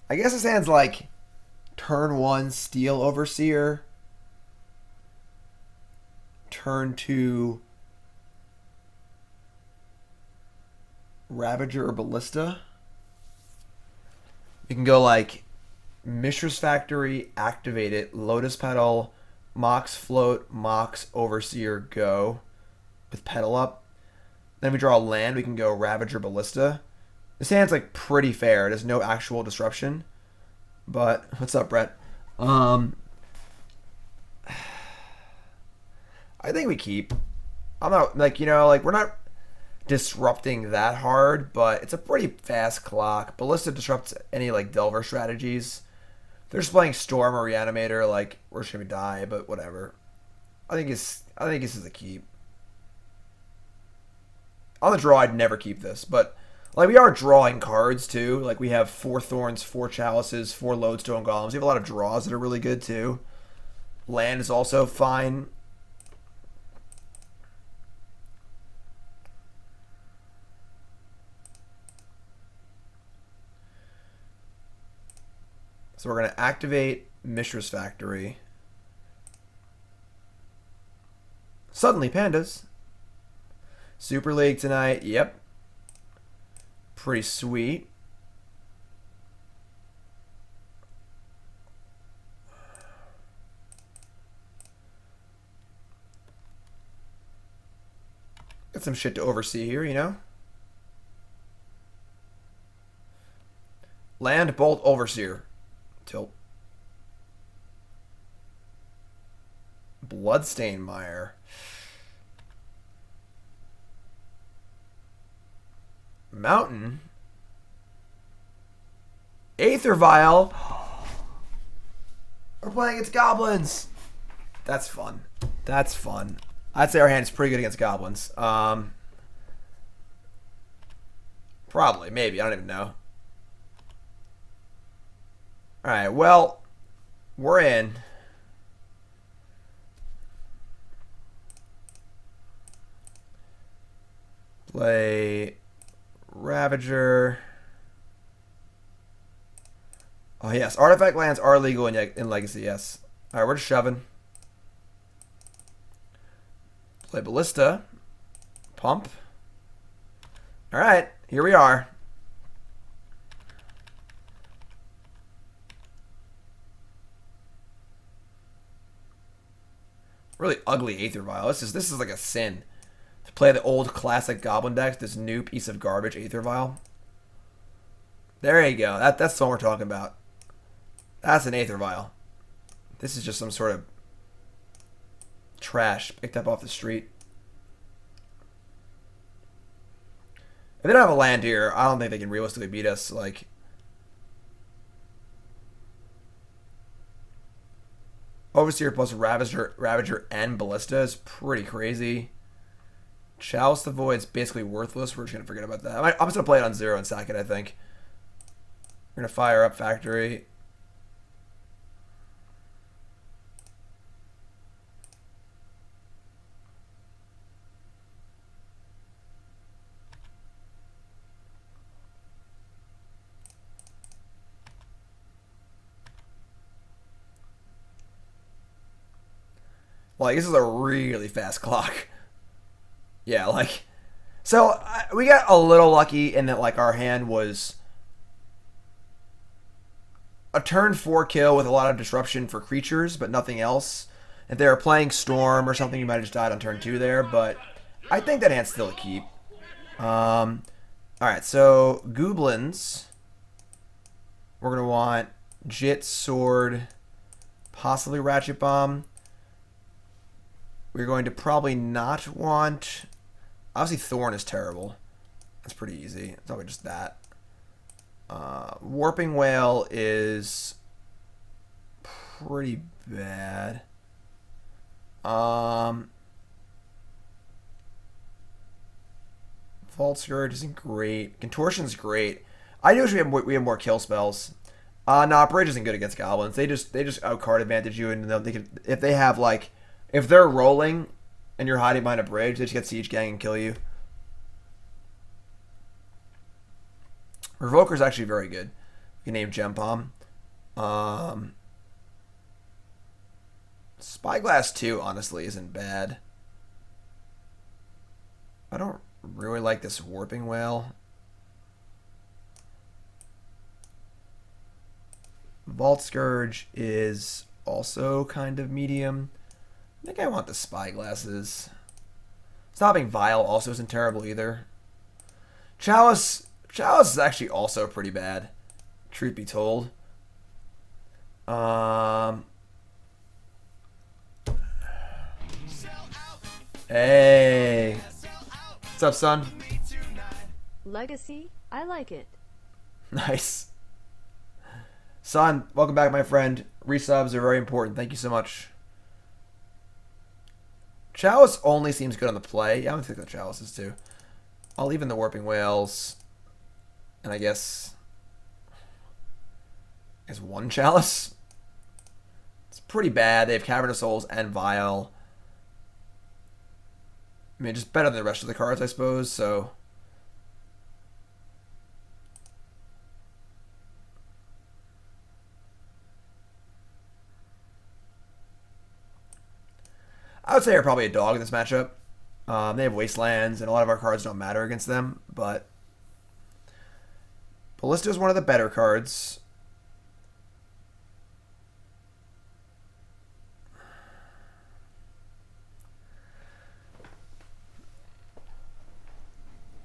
I guess this hand's like turn 1 Steel Overseer, turn 2 Ravager or Ballista. You can go like Mishra's Factory, activate it, Lotus Petal, Mox Float, Mox Overseer, go with Petal up. Then we draw a land, we can go Ravager Ballista. This hand's like pretty fair. There's no actual disruption. But what's up, Brett? I think we keep. I'm not like, you know, like we're not disrupting that hard, but it's a pretty fast clock. Ballista disrupts any like Delver strategies. If they're just playing Storm or Reanimator, like we're just gonna die, but whatever. I think this is a keep. On the draw, I'd never keep this, but like we are drawing cards too. Like we have 4 Thorns, 4 Chalices, 4 Lodestone Golems. We have a lot of draws that are really good too. Land is also fine. So we're going to activate Mishra's Factory. Suddenly Pandas. Super League tonight. Yep. Pretty sweet. Got some shit to oversee here, you know? Land, Bolt, Overseer. Tilt. Bloodstain Mire. Mountain. Aether Vial. We're playing against Goblins. That's fun. That's fun. I'd say our hand's pretty good against Goblins. Probably, maybe. I don't even know. Alright, well, we're in. Play Ravager. Oh, yes. Artifact lands are legal in Legacy, yes. Alright, we're just shoving. Play Ballista. Pump. Alright, here we are. Really ugly Aether Vial. This is like a sin. To play the old classic Goblin deck, this new piece of garbage Aether Vial. There you go. That's the one we're talking about. That's an Aether Vial. This is just some sort of trash picked up off the street. If they don't have a land here, I don't think they can realistically beat us. Like, Overseer plus Ravager and Ballista is pretty crazy. Chalice the Void's basically worthless. We're just going to forget about that. I'm just going to play it on 0 and sack it, I think. We're going to fire up Factory. Like, this is a really fast clock. Yeah, like... So, we got a little lucky in that, like, our hand was a turn 4 kill with a lot of disruption for creatures, but nothing else. If they were playing Storm or something, you might have just died on turn 2 there, but I think that hand's still a keep. Alright, so, Goblins. We're going to want Jitte, Sword, possibly Ratchet Bomb. We're going to probably not want... Obviously, Thorn is terrible. That's pretty easy. It's probably just that. Warping Wail is pretty bad. Vault Skirge isn't great. Contortion's great. I do wish we have more kill spells. Nah, Bridge isn't good against Goblins. They just outcard advantage you, and they can, if they have like, if they're rolling and you're hiding behind a bridge, they just get Siege Gang and kill you. Revoker's actually very good. You can name Gem Bomb. Spyglass 2, honestly, isn't bad. I don't really like this Warping Wail. Vault Skirge is also kind of medium. I think I want the Spyglasses. Stopping Vial also isn't terrible either. Chalice is actually also pretty bad, truth be told. Hey. What's up, son? Legacy, I like it. Nice. Son, welcome back, my friend. Resubs are very important. Thank you so much. Chalice only seems good on the play. Yeah, I'm going to take the Chalices too. I'll leave in the Warping Wails. And I guess one Chalice. It's pretty bad. They have Cavern of Souls and Vial. I mean, just better than the rest of the cards, I suppose, so... I would say they're probably a dog in this matchup. They have Wastelands, and a lot of our cards don't matter against them, but... Ballista is one of the better cards.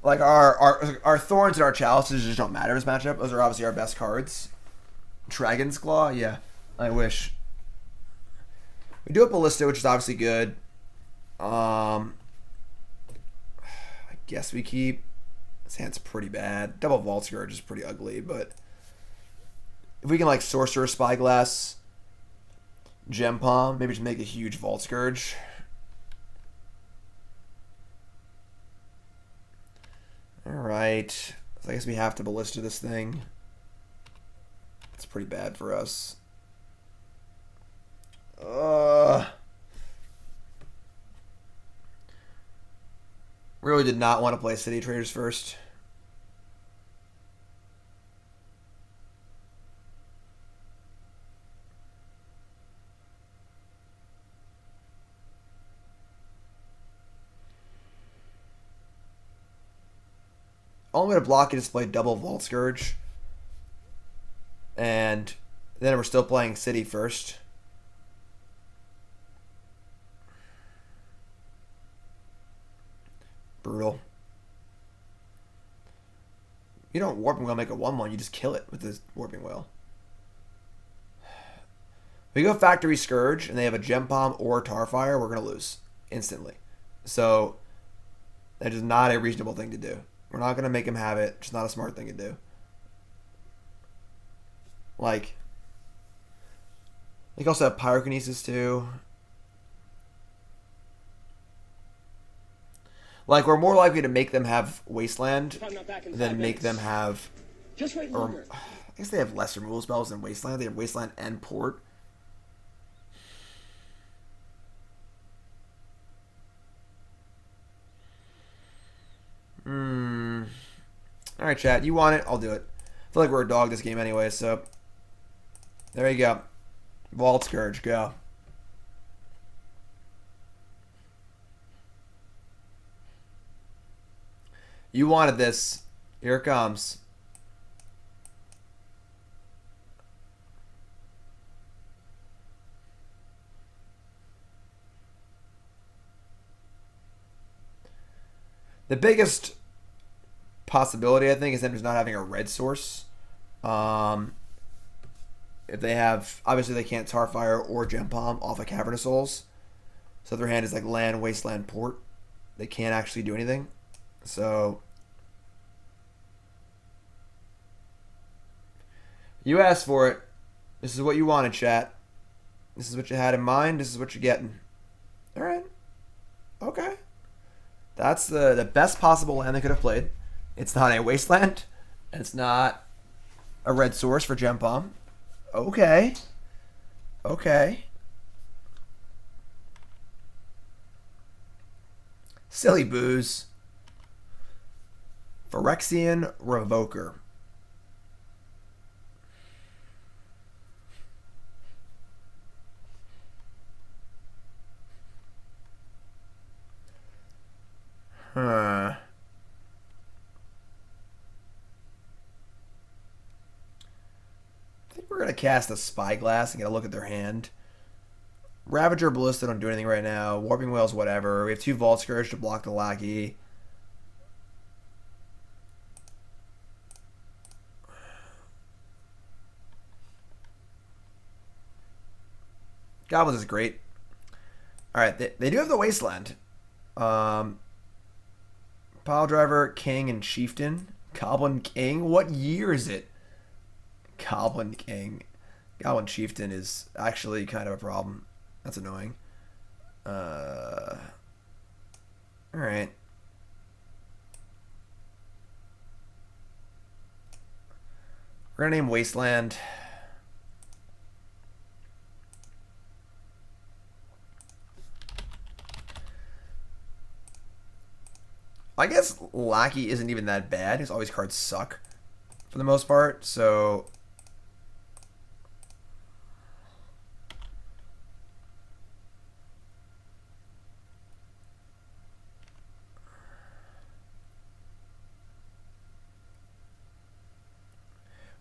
Like, our Thorns and our Chalices just don't matter in this matchup. Those are obviously our best cards. Dragon's Claw? Yeah, I wish. We do have Ballista, which is obviously good. I guess we keep... This hand's pretty bad. Double Vault Skirge is pretty ugly, but... If we can, like, Sorcerous Spyglass, Gem Bomb, maybe just make a huge Vault Skirge. Alright. So I guess we have to Ballista this thing. It's pretty bad for us. Really did not want to play City of Traitors first. Only way to block it is to play double Vault Skirge. And then we're still playing City first. Brutal. You don't Warping Wail make a 1/1, you just kill it with this Warping Wail. If we go Factory Scourge and they have a Gem Bomb or Tarfire, we're going to lose instantly. So that is not a reasonable thing to do. We're not going to make him have it. It's not a smart thing to do. Like, they can also have Pyrokinesis too. Like, we're more likely to make them have Wasteland than make them have... Or, I guess they have less removal spells than Wasteland. They have Wasteland and Port. Alright, chat. You want it? I'll do it. I feel like we're a dog this game anyway, so... There you go. Vault Skirge, go. You wanted this. Here it comes. The biggest possibility, I think, is them just not having a red source. If they have... Obviously, they can't Tarfire or Gem Bomb off of Cavern of Souls. So their hand is like land, wasteland, port. They can't actually do anything. So you asked for it. This is what you wanted, chat. This is what you had in mind. This is what you're getting. All right. Okay. That's the best possible land they could have played. It's not a wasteland. And it's not a red source for Gem Bomb. Okay. Okay. Silly booze. Phyrexian Revoker. Huh. I think we're going to cast a Spyglass and get a look at their hand. Ravager, Ballista don't do anything right now. Warping Wail's whatever. We have 2 Vault Skirge to block the Lackey. Goblins is great. Alright, they do have the Wasteland. Pile Driver, King, and Chieftain. Goblin King? What year is it? Goblin King. Goblin Chieftain is actually kind of a problem. That's annoying. Alright. We're going to name Wasteland. I guess Lackey isn't even that bad. His all these cards suck for the most part, so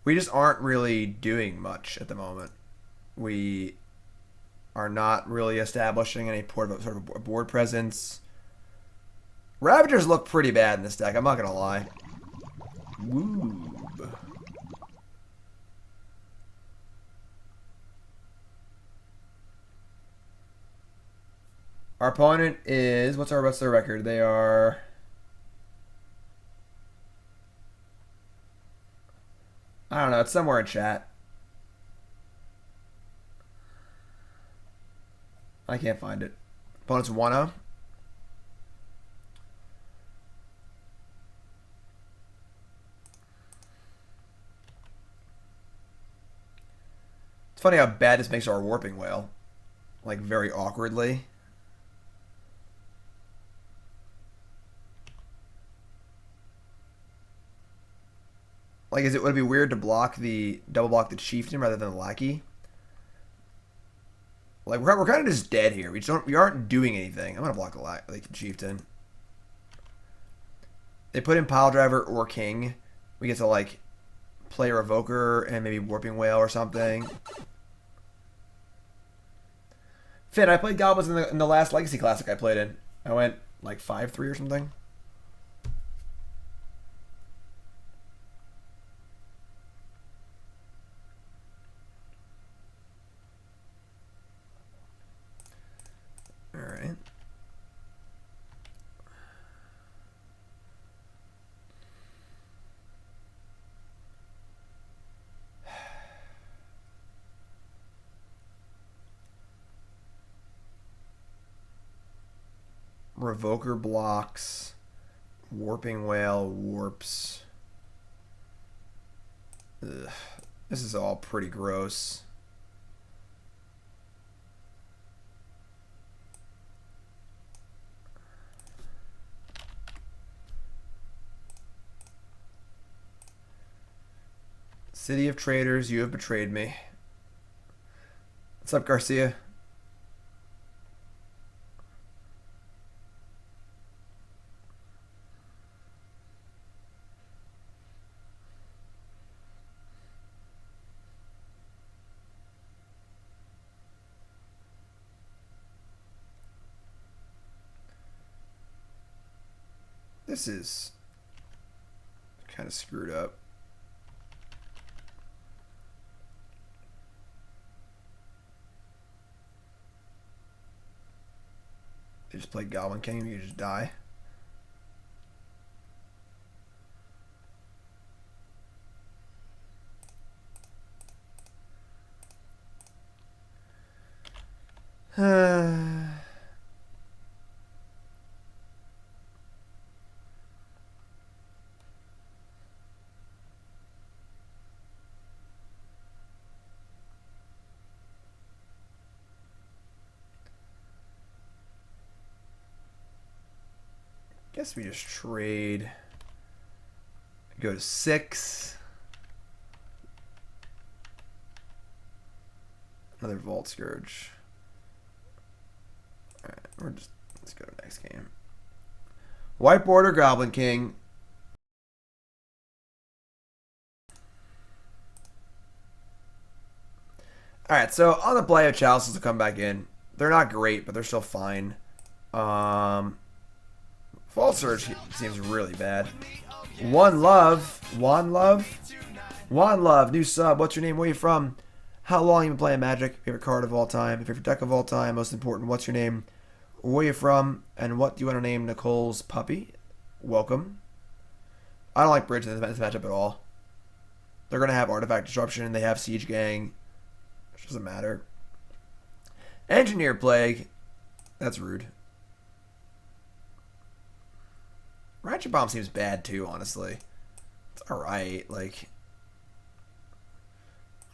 we just aren't really doing much at the moment. We are not really establishing any sort of a board presence. Ravagers look pretty bad in this deck, I'm not gonna lie. Woo. Our opponent is what's their record? They are I don't know, it's somewhere in chat. I can't find it. Opponent's 1-0. It's funny how bad this makes our Warping Wail. Like, very awkwardly. Like, would it be weird to double block the Chieftain rather than the Lackey? Like, we're kind of just dead here. We aren't doing anything. I'm gonna block the Chieftain. They put in Pile Driver or King. We get to like play Revoker and maybe Warping Wail or something. Finn, I played Goblins in the last Legacy Classic I played in. I went like 5-3 or something. Alright. Revoker blocks. Warping Wail warps. Ugh. This is all pretty gross. City of Traitors, you have betrayed me. What's up, Garcia? This is kind of screwed up. They just play Goblin King and you just die. Guess we just trade. Go to 6. Another Vault Skirge. Alright, let's go to next game. White border Goblin King. Alright, so on the play of Chalices to come back in. They're not great, but they're still fine. Vault Skirge seems really bad. One Love. New sub. What's your name? Where are you from? How long you been playing Magic? Favorite card of all time? Favorite deck of all time? Most important, what's your name? Where are you from? And what do you want to name Nicole's puppy? Welcome. I don't like Bridge in this matchup at all. They're going to have Artifact Disruption. They have Siege Gang. Which doesn't matter. Engineer Plague. That's rude. Ratchet Bomb seems bad too, honestly. It's alright, like...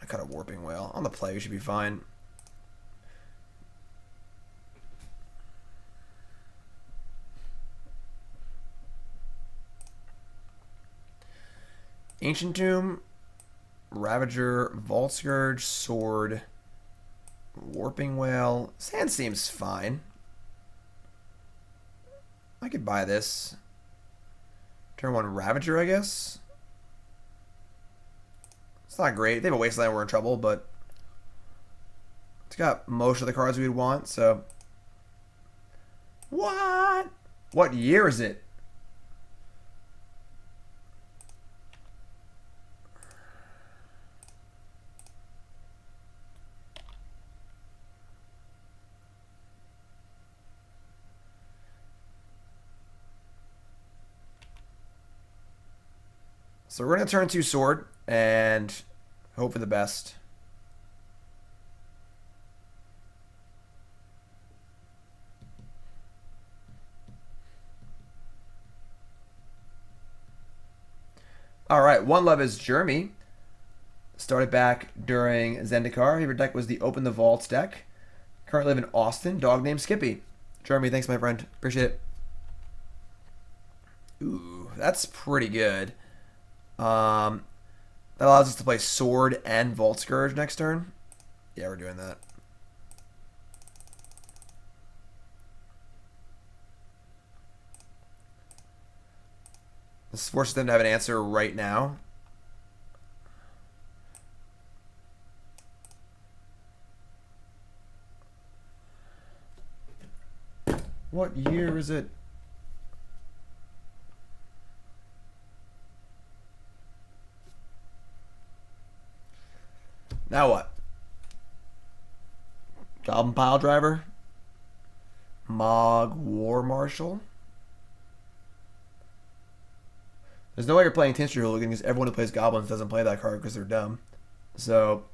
I cut a Warping Wail. On the play, we should be fine. Ancient Tomb, Ravager, Vault Skirge, Sword, Warping Wail. Sand seems fine. I could buy this. Turn 1 Ravager, I guess. It's not great. If they have a Wasteland, we're in trouble, but it's got most of the cards we'd want, so. What? What year is it? So we're going to turn 2 Sword and hope for the best. All right, One Love is Jeremy. Started back during Zendikar. Favorite deck was the Open the Vaults deck. Currently live in Austin. Dog named Skippy. Jeremy, thanks, my friend. Appreciate it. Ooh, that's pretty good. That allows us to play Sword and Vault Skirge next turn. Yeah, we're doing that. This forces them to have an answer right now. What year is it? Now what? Goblin Pile Driver? Mog War Marshal? There's no way you're playing Tinster Hooligan because everyone who plays Goblins doesn't play that card because they're dumb. So...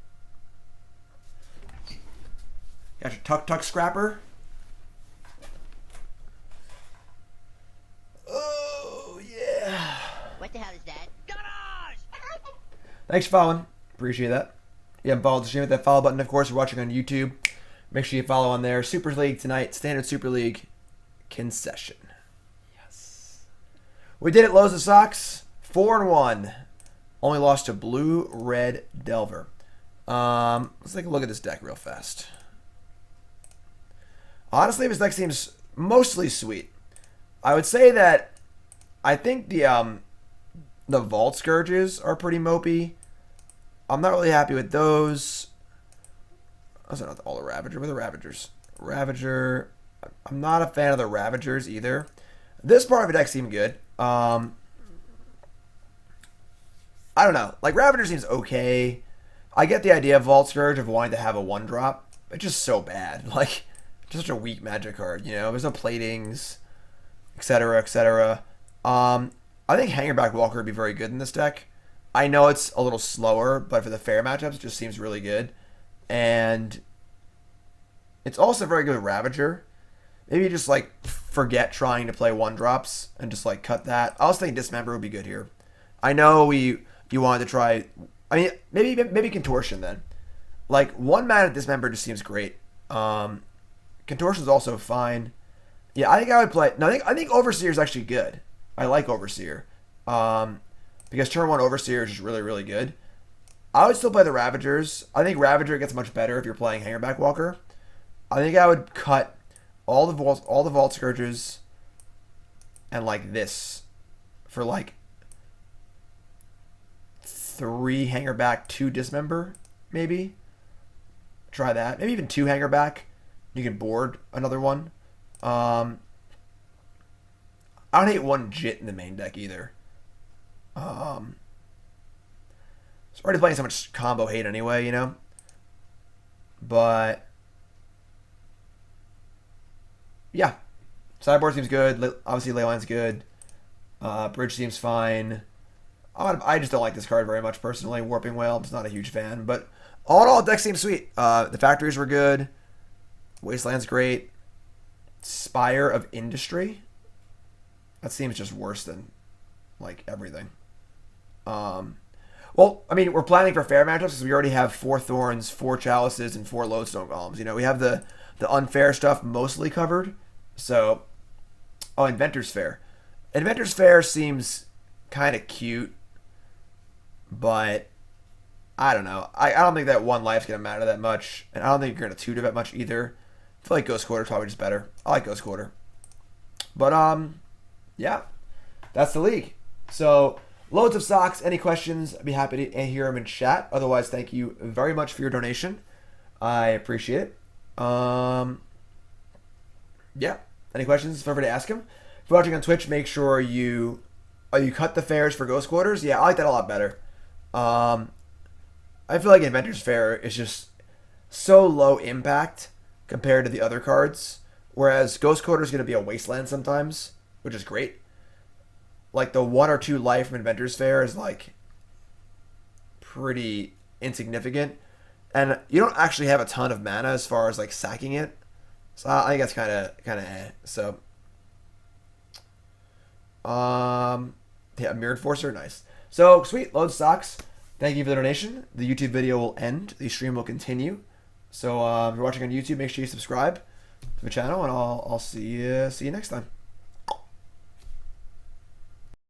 Got your Tuk Scrapper? Oh, yeah. What the hell is that? Garage! Thanks for following. Appreciate that. You haven't followed the stream, hit that follow button. Of course, you're watching on YouTube. Make sure you follow on there. Super League tonight. Standard Super League concession. Yes. We did it, Lowe's of Sox. 4-1. Only lost to Blue Red Delver. Let's take a look at this deck real fast. Honestly, this deck seems mostly sweet. I would say that I think the Vault Skirges are pretty mopey. I'm not really happy with those. Those are not all the Ravager, but the Ravagers. Ravager. I'm not a fan of the Ravagers either. This part of the deck seemed good. I don't know. Like, Ravager seems okay. I get the idea of Vault Skirge of wanting to have a 1-drop. It's just so bad. Like, just such a weak Magic card. You know, there's no platings, etc., etc. I think Hangerback Walker would be very good in this deck. I know it's a little slower, but for the fair matchups, it just seems really good. And it's also very good with Ravager. Maybe just like forget trying to play 1-drops and just like cut that. I also think Dismember would be good here. I know you wanted to try. I mean, maybe Contortion then. Like 1 mana Dismember just seems great. Contortion is also fine. Yeah, I think I would play. No, I think Overseer is actually good. I like Overseer. Because turn 1 Overseer is just really, really good. I would still play the Ravagers. I think Ravager gets much better if you're playing Hangerback Walker. I think I would cut all the Vault Skirges and like this for like 3 Hangerback, 2 Dismember, maybe. Try that. Maybe even 2 Hangerback. You can board another one. I don't hate 1 Jitte in the main deck either. It's already playing so much combo hate anyway, you know? But yeah. Sideboard seems good. Obviously, Leyline's good. Bridge seems fine. I just don't like this card very much personally. Warping Wail, I'm just not a huge fan. But all in all, deck seems sweet. The factories were good. Wasteland's great. Spire of Industry. That seems just worse than like everything. Well, I mean, we're planning for fair matchups because we already have 4 Thorns, 4 Chalices, and 4 Lodestone Golems. You know, we have the unfair stuff mostly covered. So, Inventor's Fair. Inventor's Fair seems kind of cute, but I don't know. I don't think that 1 life's going to matter that much, and I don't think you're going to tutor that much either. I feel like Ghost Quarter is probably just better. I like Ghost Quarter. But, yeah, that's the league. So, loads of socks. Any questions? I'd be happy to hear them in chat. Otherwise, thank you very much for your donation. I appreciate it. Yeah. Any questions? Feel free to ask them. If you're watching on Twitch, make sure you cut the fairs for Ghost Quarters. Yeah, I like that a lot better. I feel like Inventor's Fair is just so low impact compared to the other cards. Whereas Ghost Quarter is going to be a Wasteland sometimes, which is great. Like the 1 or 2 life from Inventor's Fair is like pretty insignificant. And you don't actually have a ton of mana as far as like sacking it. So I think that's kind of eh. So yeah, Mirrored Forcer, nice. So sweet, loads of socks. Thank you for the donation. The YouTube video will end. The stream will continue. So if you're watching on YouTube, make sure you subscribe to the channel, and I'll see you next time.